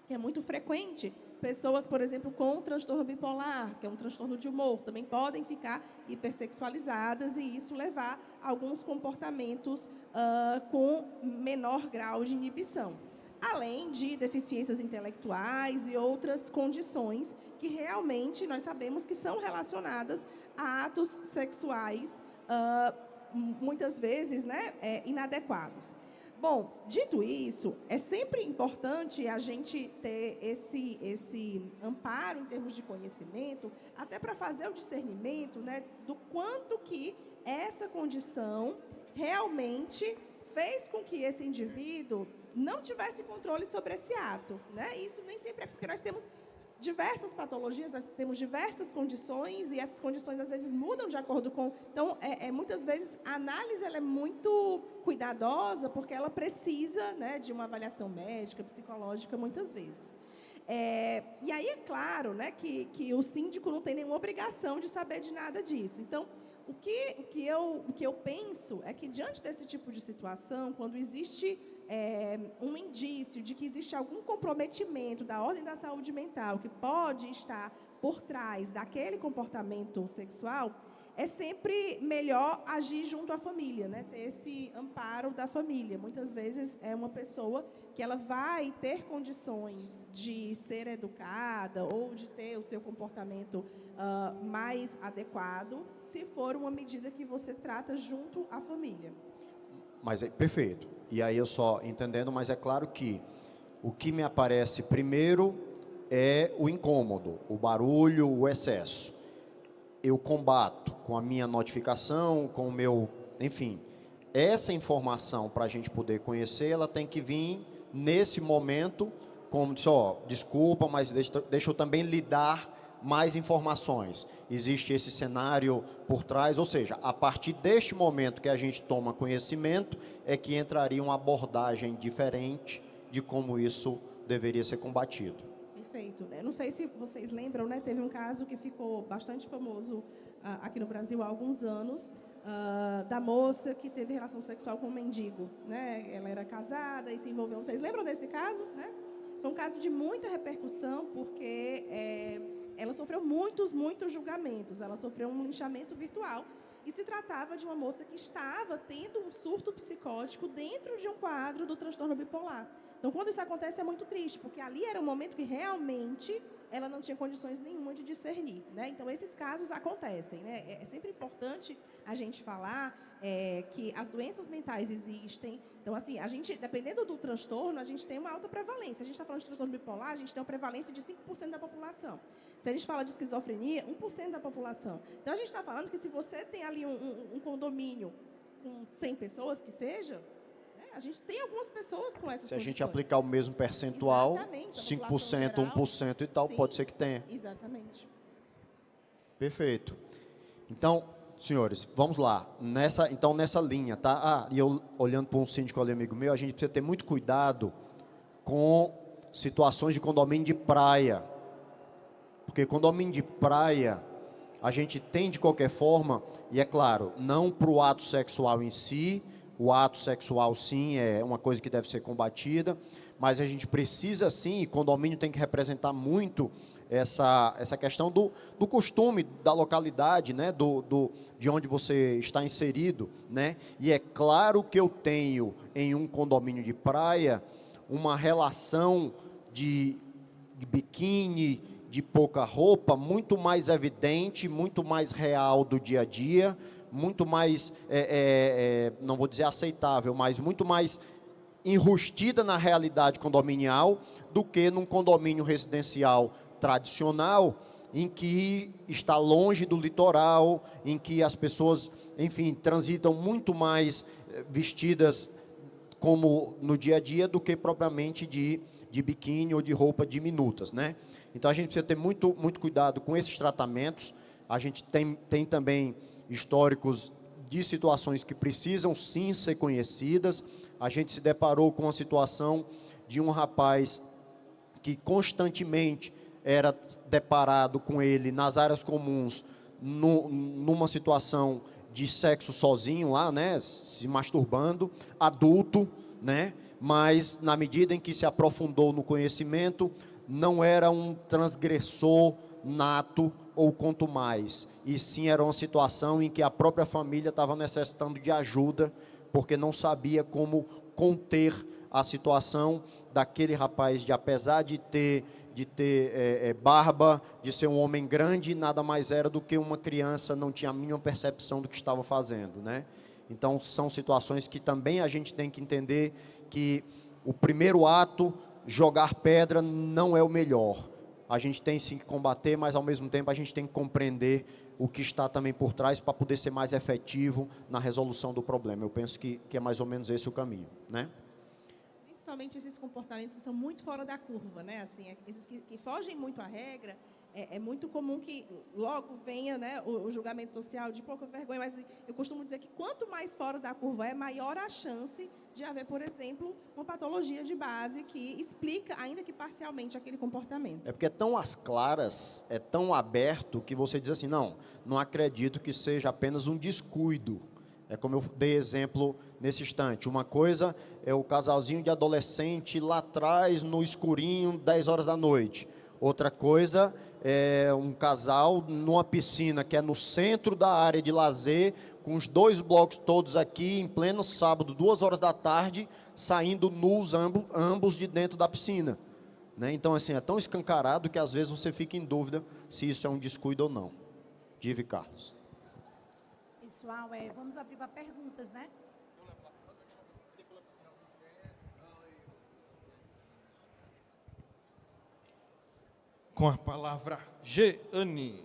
Speaker 4: é muito frequente, pessoas, por exemplo, com transtorno bipolar, que é um transtorno de humor, também podem ficar hipersexualizadas e isso levar a alguns comportamentos com menor grau de inibição. Além de deficiências intelectuais e outras condições que realmente nós sabemos que são relacionadas a atos sexuais, muitas vezes, né, inadequados. Bom, dito isso, é sempre importante a gente ter esse amparo em termos de conhecimento, até para fazer o discernimento, né, do quanto que essa condição realmente fez com que esse indivíduo não tivesse controle sobre esse ato, né? Isso nem sempre é porque nós temos diversas patologias, nós temos diversas condições e essas condições às vezes mudam de acordo com... Então, muitas vezes a análise ela é muito cuidadosa porque ela precisa, né, de uma avaliação médica, psicológica, muitas vezes. E aí é claro, né, que o síndico não tem nenhuma obrigação de saber de nada disso. Então, o que eu penso é que, diante desse tipo de situação, quando existe um indício de que existe algum comprometimento da ordem da saúde mental que pode estar por trás daquele comportamento sexual, é sempre melhor agir junto à família, né? Ter esse amparo da família. Muitas vezes é uma pessoa que ela vai ter condições de ser educada ou de ter o seu comportamento mais adequado, se for uma medida que você trata junto à família.
Speaker 5: Mas perfeito. E aí eu só entendendo, mas é claro que o que me aparece primeiro é o incômodo, o barulho, o excesso. Eu combato com a minha notificação, com o meu, enfim, essa informação, para a gente poder conhecer, ela tem que vir nesse momento, como disse, ó, desculpa, mas deixa eu também lhe dar mais informações. Existe esse cenário por trás, ou seja, a partir deste momento que a gente toma conhecimento, é que entraria uma abordagem diferente de como isso deveria ser combatido.
Speaker 4: Perfeito. Né? Não sei se vocês lembram, né? Teve um caso que ficou bastante famoso aqui no Brasil há alguns anos, da moça que teve relação sexual com um mendigo. Né? Ela era casada e se envolveu. Vocês lembram desse caso? Né? Foi um caso de muita repercussão, porque ela sofreu muitos julgamentos. Ela sofreu um linchamento virtual. E se tratava de uma moça que estava tendo um surto psicótico dentro de um quadro do transtorno bipolar. Então, quando isso acontece, é muito triste, porque ali era um momento que realmente ela não tinha condições nenhuma de discernir. Né? Então, esses casos acontecem. Né? É sempre importante a gente falar que as doenças mentais existem. Então, assim, a gente, dependendo do transtorno, a gente tem uma alta prevalência. A gente está falando de transtorno bipolar, a gente tem uma prevalência de 5% da população. Se a gente fala de esquizofrenia, 1% da população. Então, a gente está falando que se você tem ali um condomínio com 100 pessoas, que seja, a gente tem algumas pessoas com essas condições.
Speaker 5: Se a gente aplicar o mesmo percentual,
Speaker 4: exatamente,
Speaker 5: 5%,
Speaker 4: geral,
Speaker 5: 1% e tal,
Speaker 4: sim,
Speaker 5: pode ser que tenha.
Speaker 4: Exatamente.
Speaker 5: Perfeito. Então, senhores, vamos lá. Nessa linha, tá? E eu, olhando para um síndico ali, amigo meu, a gente precisa ter muito cuidado com situações de condomínio de praia. Porque condomínio de praia, a gente tem de qualquer forma, e é claro, não para o ato sexual em si, o ato sexual sim é uma coisa que deve ser combatida, mas a gente precisa sim, e condomínio tem que representar muito essa questão do costume, da localidade, né, de onde você está inserido, né? E é claro que eu tenho em um condomínio de praia uma relação de biquíni, de pouca roupa, muito mais evidente, muito mais real do dia a dia, muito mais, não vou dizer aceitável, mas muito mais enrustida na realidade condominial do que num condomínio residencial tradicional, em que está longe do litoral, em que as pessoas, enfim, transitam muito mais vestidas como no dia a dia do que propriamente de biquíni ou de roupa diminutas, né? Então a gente precisa ter muito cuidado com esses tratamentos. A gente tem também históricos de situações que precisam sim ser conhecidas. A gente se deparou com a situação de um rapaz que constantemente era deparado com ele nas áreas comuns, numa situação de sexo sozinho lá, né, se masturbando, adulto, né, mas na medida em que se aprofundou no conhecimento, não era um transgressor nato ou quanto mais, e sim era uma situação em que a própria família estava necessitando de ajuda, porque não sabia como conter a situação daquele rapaz, de apesar de ter barba, de ser um homem grande, nada mais era do que uma criança, não tinha a mínima percepção do que estava fazendo, né? Então, são situações que também a gente tem que entender que o primeiro ato, jogar pedra, não é o melhor. A gente tem sim que combater, mas ao mesmo tempo a gente tem que compreender o que está também por trás para poder ser mais efetivo na resolução do problema. Eu penso que é mais ou menos esse o caminho, né?
Speaker 4: Principalmente esses comportamentos que são muito fora da curva, né? Assim, esses que fogem muito à regra, é muito comum que logo venha, né, o julgamento social de pouca vergonha, mas eu costumo dizer que quanto mais fora da curva maior a chance de haver, por exemplo, uma patologia de base que explica, ainda que parcialmente, aquele comportamento.
Speaker 5: É porque é tão às claras, é tão aberto, que você diz assim, não acredito que seja apenas um descuido. É como eu dei exemplo nesse instante. Uma coisa é o casalzinho de adolescente lá atrás, no escurinho, 10 horas da noite. Outra coisa é um casal numa piscina que é no centro da área de lazer, com os 2 blocos todos aqui, em pleno sábado, 2 horas da tarde, saindo nus ambos de dentro da piscina. Né? Então, assim, é tão escancarado que às vezes você fica em dúvida se isso é um descuido ou não. Dive, Carlos.
Speaker 6: Pessoal, vamos abrir para perguntas, né?
Speaker 1: Com a palavra, Jeane.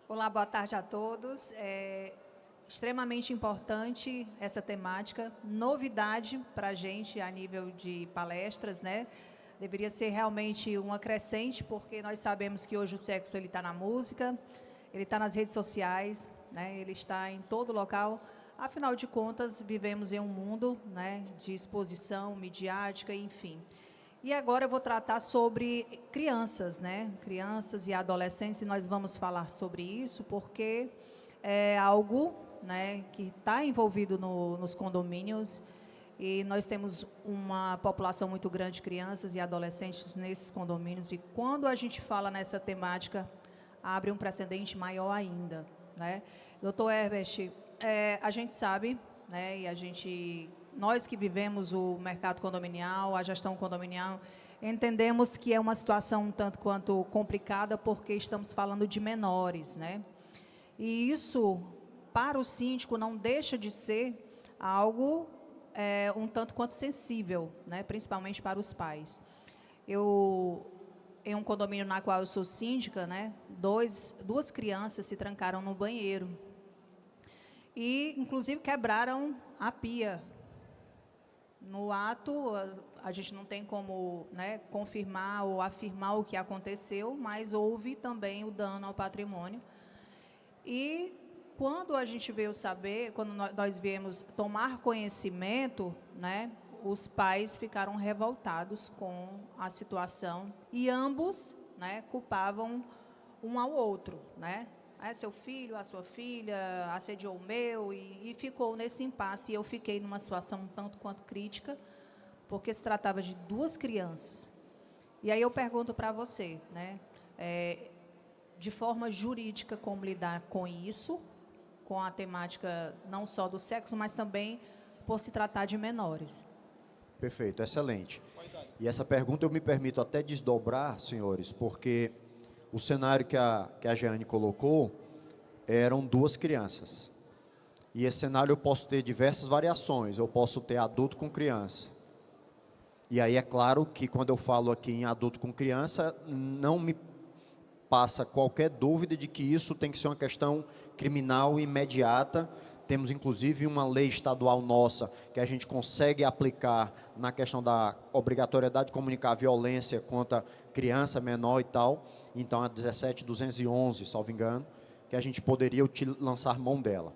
Speaker 7: Olá, boa tarde a todos. extremamente importante essa temática, novidade para a gente a nível de palestras, né? Deveria ser realmente uma crescente, porque nós sabemos que hoje o sexo ele está na música, ele está nas redes sociais, né? Ele está em todo local. Afinal de contas, vivemos em um mundo, né, de exposição midiática, enfim. E agora eu vou tratar sobre crianças, né? Crianças e adolescentes, e nós vamos falar sobre isso porque é algo, né, que está envolvido nos condomínios, e nós temos uma população muito grande de crianças e adolescentes nesses condomínios, e quando a gente fala nessa temática, abre um precedente maior ainda, né? Doutor Herbert, a gente sabe, né, e nós que vivemos o mercado condominial, a gestão condominial, entendemos que é uma situação um tanto quanto complicada, porque estamos falando de menores, né? E isso, para o síndico, não deixa de ser algo um tanto quanto sensível, né? Principalmente para os pais. Em um condomínio na qual eu sou síndica, né, duas crianças se trancaram no banheiro e, inclusive, quebraram a pia. No ato, a gente não tem como, né, confirmar ou afirmar o que aconteceu, mas houve também o dano ao patrimônio. E quando a gente veio saber, quando nós viemos tomar conhecimento, né, os pais ficaram revoltados com a situação e ambos, né, culpavam um ao outro, né? Seu filho, a sua filha, assediou o meu, e ficou nesse impasse. E eu fiquei numa situação um tanto quanto crítica, porque se tratava de duas crianças. E aí eu pergunto para você, né, de forma jurídica, como lidar com isso, com a temática não só do sexo, mas também por se tratar de menores.
Speaker 5: Perfeito, excelente. E essa pergunta eu me permito até desdobrar, senhores, porque o cenário que a Jeane colocou eram duas crianças. E esse cenário eu posso ter diversas variações. Eu posso ter adulto com criança. E aí é claro que quando eu falo aqui em adulto com criança, não me passa qualquer dúvida de que isso tem que ser uma questão criminal imediata. Temos, inclusive, uma lei estadual nossa que a gente consegue aplicar na questão da obrigatoriedade de comunicar a violência contra criança, menor e tal. Então, a 17.211, salvo engano, que a gente poderia lançar mão dela.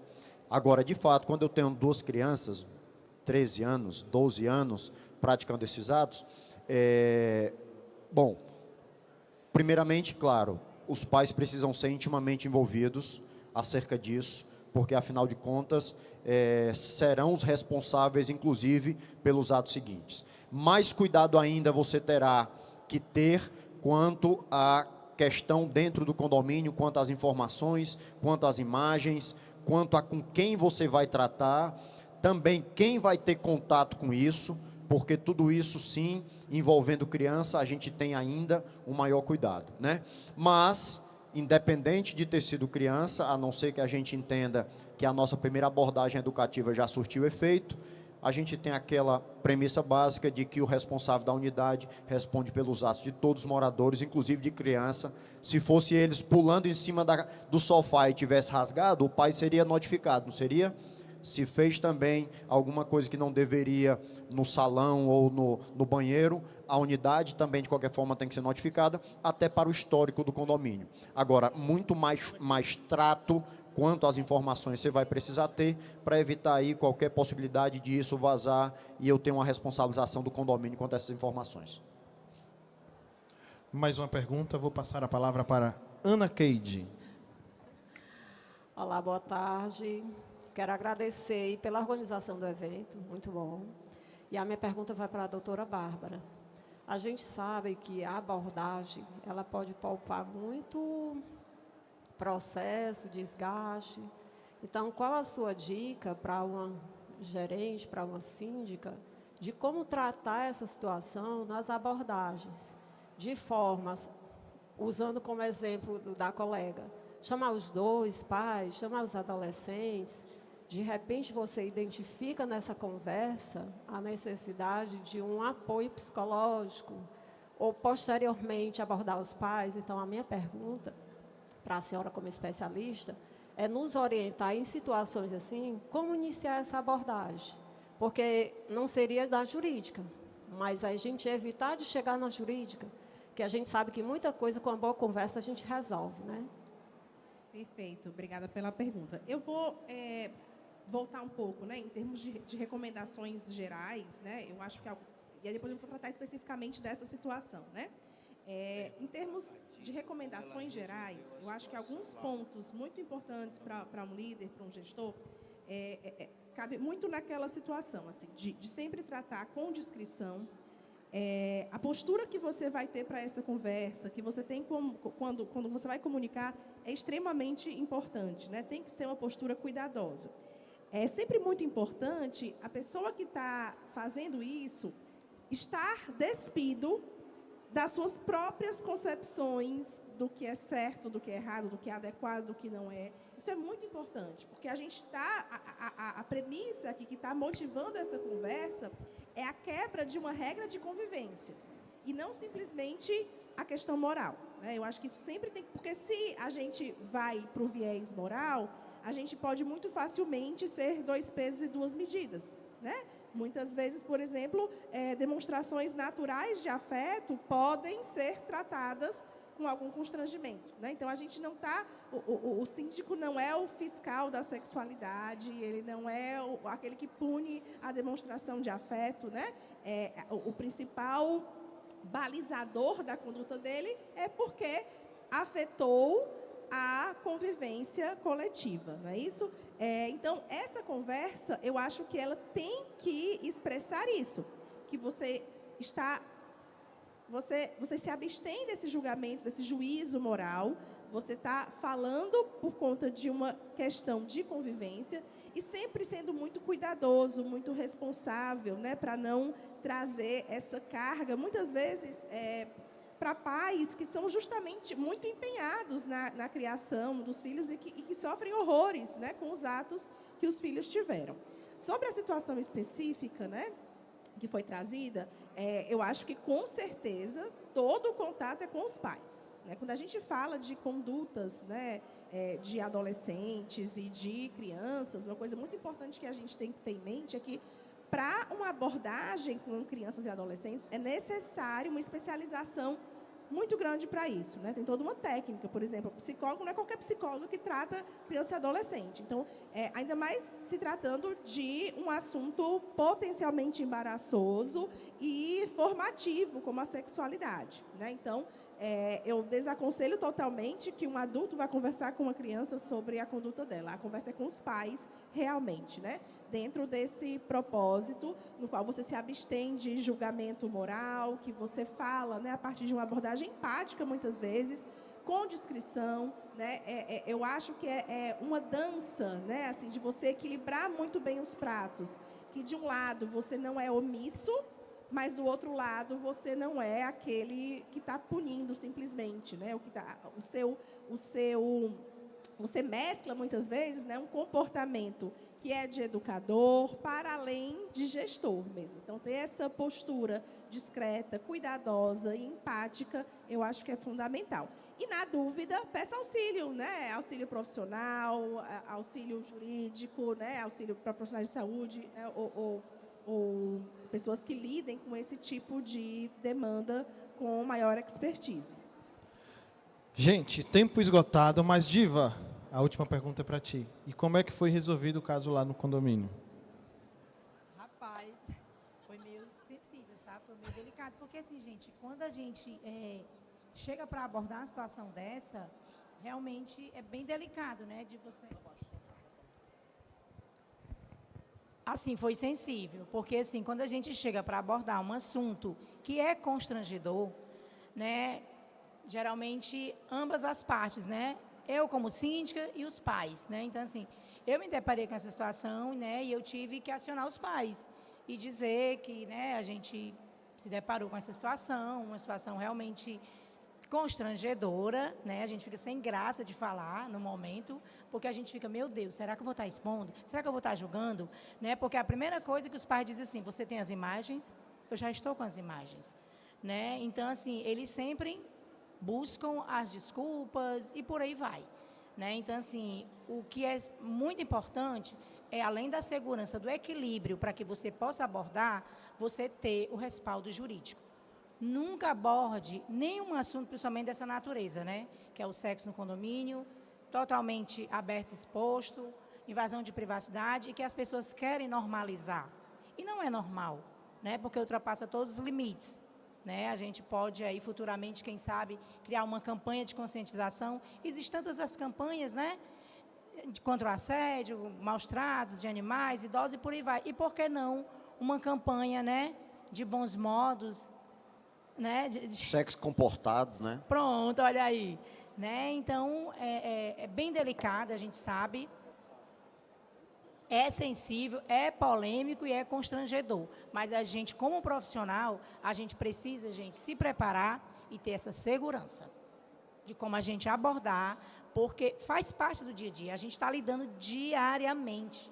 Speaker 5: Agora, de fato, quando eu tenho duas crianças, 13 anos, 12 anos, praticando esses atos, bom, primeiramente, claro, os pais precisam ser intimamente envolvidos acerca disso, porque, afinal de contas, serão os responsáveis, inclusive, pelos atos seguintes. Mais cuidado ainda você terá que ter quanto à questão dentro do condomínio, quanto às informações, quanto às imagens, quanto a com quem você vai tratar, também quem vai ter contato com isso, porque tudo isso, sim, envolvendo criança, a gente tem ainda um maior cuidado, né? Mas, independente de ter sido criança, a não ser que a gente entenda que a nossa primeira abordagem educativa já surtiu efeito, a gente tem aquela premissa básica de que o responsável da unidade responde pelos atos de todos os moradores, inclusive de criança. Se fosse eles pulando em cima do sofá e tivesse rasgado, o pai seria notificado, não seria? Se fez também alguma coisa que não deveria no salão ou no banheiro, a unidade também, de qualquer forma, tem que ser notificada, até para o histórico do condomínio. Agora, muito mais trato quanto às informações você vai precisar ter para evitar aí qualquer possibilidade de isso vazar e eu ter uma responsabilização do condomínio quanto a essas informações.
Speaker 1: Mais uma pergunta, vou passar a palavra para Ana Keide.
Speaker 8: Olá, boa tarde. Quero agradecer pela organização do evento, muito bom. E a minha pergunta vai para a doutora Bárbara. A gente sabe que a abordagem, ela pode poupar muito processo, desgaste. Então, qual a sua dica para uma gerente, para uma síndica, de como tratar essa situação nas abordagens, de formas, usando como exemplo da colega, chamar os dois pais, chamar os adolescentes, de repente você identifica nessa conversa a necessidade de um apoio psicológico, ou posteriormente abordar os pais. Então, a minha pergunta para a senhora como especialista nos orientar em situações assim, como iniciar essa abordagem. Porque não seria da jurídica, mas a gente evitar de chegar na jurídica, que a gente sabe que muita coisa com a boa conversa a gente resolve, né?
Speaker 4: Perfeito, obrigada pela pergunta. Eu vou voltar um pouco, né, em termos de recomendações gerais, né, eu acho que... E aí depois eu vou tratar especificamente dessa situação, né? Em termos de recomendações gerais, eu acho que alguns pontos muito importantes para um líder, para um gestor, cabe muito naquela situação, assim, de sempre tratar com discrição, a postura que você vai ter para essa conversa, que você tem quando você vai comunicar, é extremamente importante, né? Tem que ser uma postura cuidadosa. É sempre muito importante a pessoa que está fazendo isso estar despido das suas próprias concepções do que é certo, do que é errado, do que é adequado, do que não é. Isso é muito importante, porque a gente está... A premissa aqui que está motivando essa conversa é a quebra de uma regra de convivência, e não simplesmente a questão moral, né? Eu acho que isso sempre tem... Porque se a gente vai para o viés moral, a gente pode muito facilmente ser 2 pesos e 2 medidas, né? Muitas vezes, por exemplo, demonstrações naturais de afeto podem ser tratadas com algum constrangimento, né? Então, a gente não está... O síndico não é o fiscal da sexualidade, ele não é aquele que pune a demonstração de afeto, né? O principal balizador da conduta dele é porque afetou a convivência coletiva, não é isso? Então, essa conversa, eu acho que ela tem que expressar isso, que você se abstém desses julgamentos, desse juízo moral, você está falando por conta de uma questão de convivência e sempre sendo muito cuidadoso, muito responsável, né, para não trazer essa carga, muitas vezes, para pais que são justamente muito empenhados na criação dos filhos e que sofrem horrores, né, com os atos que os filhos tiveram. Sobre a situação específica, né, que foi trazida, eu acho que, com certeza, todo o contato é com os pais, né? Quando a gente fala de condutas, né, de adolescentes e de crianças, uma coisa muito importante que a gente tem que ter em mente é que, para uma abordagem com crianças e adolescentes, é necessário uma especialização muito grande para isso, né? Tem toda uma técnica, por exemplo, o psicólogo não é qualquer psicólogo que trata criança e adolescente. Então, ainda mais se tratando de um assunto potencialmente embaraçoso e formativo, como a sexualidade, né? Então, eu desaconselho totalmente que um adulto vá conversar com uma criança sobre a conduta dela. A conversa é com os pais, realmente, né? Dentro desse propósito, no qual você se abstém de julgamento moral, que você fala, né, a partir de uma abordagem empática, muitas vezes, com discrição, né? Eu acho que é uma dança, né, assim, de você equilibrar muito bem os pratos, que, de um lado, você não é omisso, mas, do outro lado, você não é aquele que está punindo simplesmente, né? Você mescla, muitas vezes, né, um comportamento que é de educador para além de gestor mesmo. Então, ter essa postura discreta, cuidadosa e empática, eu acho que é fundamental. E, na dúvida, peça auxílio, né? Auxílio profissional, auxílio jurídico, né? Auxílio para profissionais de saúde, né? Ou pessoas que lidem com esse tipo de demanda com maior expertise.
Speaker 1: Gente, tempo esgotado, mas, Diva, a última pergunta é para ti. E como é que foi resolvido o caso lá no condomínio?
Speaker 6: Rapaz, foi meio sensível, sabe? Foi meio delicado, porque, assim, gente, quando a gente chega para abordar uma situação dessa, realmente é bem delicado, né, de você... Assim, foi sensível, porque, assim, quando a gente chega para abordar um assunto que é constrangedor, né, geralmente ambas as partes, né, eu como síndica e os pais, né, então, assim, eu me deparei com essa situação, né, e eu tive que acionar os pais e dizer que, né, a gente se deparou com essa situação, uma situação realmente constrangedora, né? A gente fica sem graça de falar no momento, porque a gente fica, meu Deus, será que eu vou estar expondo? Será que eu vou estar julgando? Né? Porque a primeira coisa que os pais dizem assim, você tem as imagens? Eu já estou com as imagens. Né? Então, assim, eles sempre buscam as desculpas e por aí vai. né? Então, assim, o que é muito importante é, além da segurança, do equilíbrio, para que você possa abordar, você ter o respaldo jurídico. Nunca aborde nenhum assunto, principalmente dessa natureza, né? Que é o sexo no condomínio, totalmente aberto e exposto, invasão de privacidade, e que as pessoas querem normalizar. E não é normal, né? Porque ultrapassa todos os limites. Né? A gente pode, aí, futuramente, quem sabe, criar uma campanha de conscientização. Existem tantas as campanhas, né? Contra o assédio, maus tratos de animais, idosos e por aí vai. E por que não uma campanha, né, de bons modos, né?
Speaker 5: Sexo comportado, né?
Speaker 6: Pronto, olha aí. Né? Então, é bem delicado, a gente sabe. É sensível, é polêmico e é constrangedor. Mas a gente, como profissional, a gente precisa, gente, se preparar e ter essa segurança de como a gente abordar, porque faz parte do dia a dia. A gente está lidando diariamente.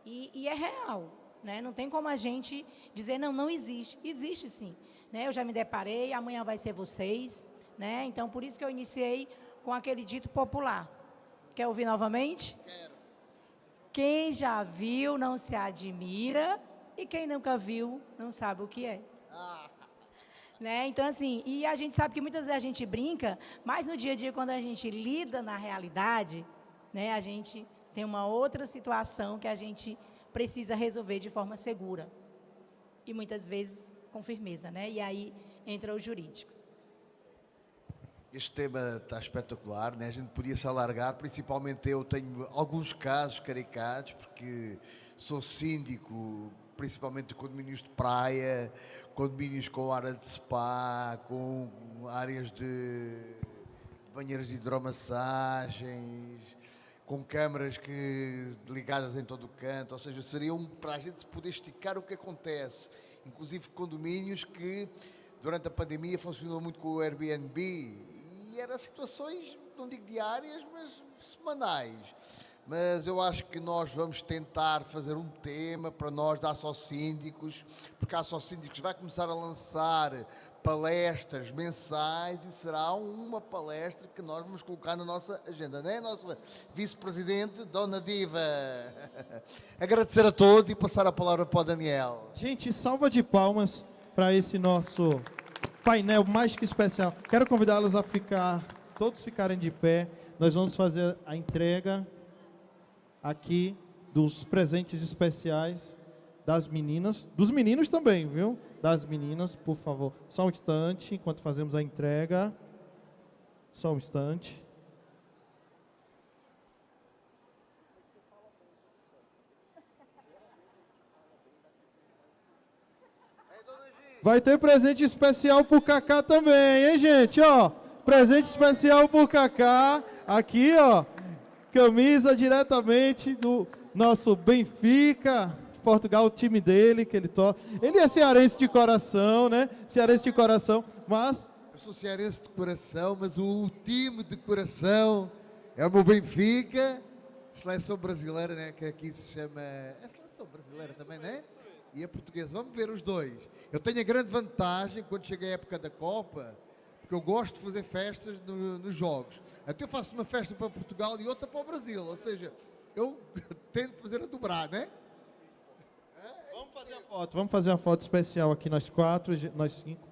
Speaker 6: E é real. Né? Não tem como a gente dizer, não, não existe. Existe sim. Né? Eu já me deparei, amanhã vai ser vocês. Né? Então, por isso que eu iniciei com aquele dito popular. Quer ouvir novamente? Quero. Quem já viu não se admira e quem nunca viu não sabe o que é. Né? Então, assim, e a gente sabe que muitas vezes a gente brinca, mas no dia a dia, quando a gente lida na realidade, né, a gente tem uma outra situação que a gente precisa resolver de forma segura. E muitas vezes com firmeza, né? E aí entra o jurídico.
Speaker 3: Este tema está espetacular, né? A gente podia se alargar, principalmente eu tenho alguns casos caricatos, porque sou síndico, principalmente de condomínios de praia, condomínios com área de spa, com áreas de banheiras de hidromassagens, com câmaras ligadas em todo o canto, ou seja, seria para a gente se poder esticar o que acontece. Inclusive condomínios que durante a pandemia funcionou muito com o Airbnb e eram situações, não digo diárias, mas semanais. Mas eu acho que nós vamos tentar fazer um tema para nós da Associíndicos, porque a Associíndicos vai começar a lançar palestras mensais e será uma palestra que nós vamos colocar na nossa agenda, não é? Nossa vice-presidente, Dona Diva. Agradecer a todos e passar a palavra para o Daniel.
Speaker 1: Gente, salva de palmas para esse nosso painel mais que especial. Quero convidá-los a todos ficarem de pé. Nós vamos fazer a entrega aqui dos presentes especiais das meninas, dos meninos também, viu? Das meninas, por favor. Só um instante, enquanto fazemos a entrega. Só um instante. Vai ter presente especial pro Kaká também, hein, gente? Ó, presente especial pro Kaká. Aqui, ó. Camisa diretamente do nosso Benfica de Portugal, o time dele, que ele toca. Ele é cearense de coração, né? Cearense de coração, mas...
Speaker 3: Eu sou cearense de coração, mas o time de coração é o meu Benfica, seleção brasileira, né? Que aqui se chama... É seleção brasileira também, né? E a portuguesa. Vamos ver os dois. Eu tenho a grande vantagem, quando chega a época da Copa, porque eu gosto de fazer festas nos jogos. Até eu faço uma festa para Portugal e outra para o Brasil, ou seja, eu tento fazer a dobrar, né?
Speaker 1: Vamos fazer a foto especial aqui, nós 4, nós 5.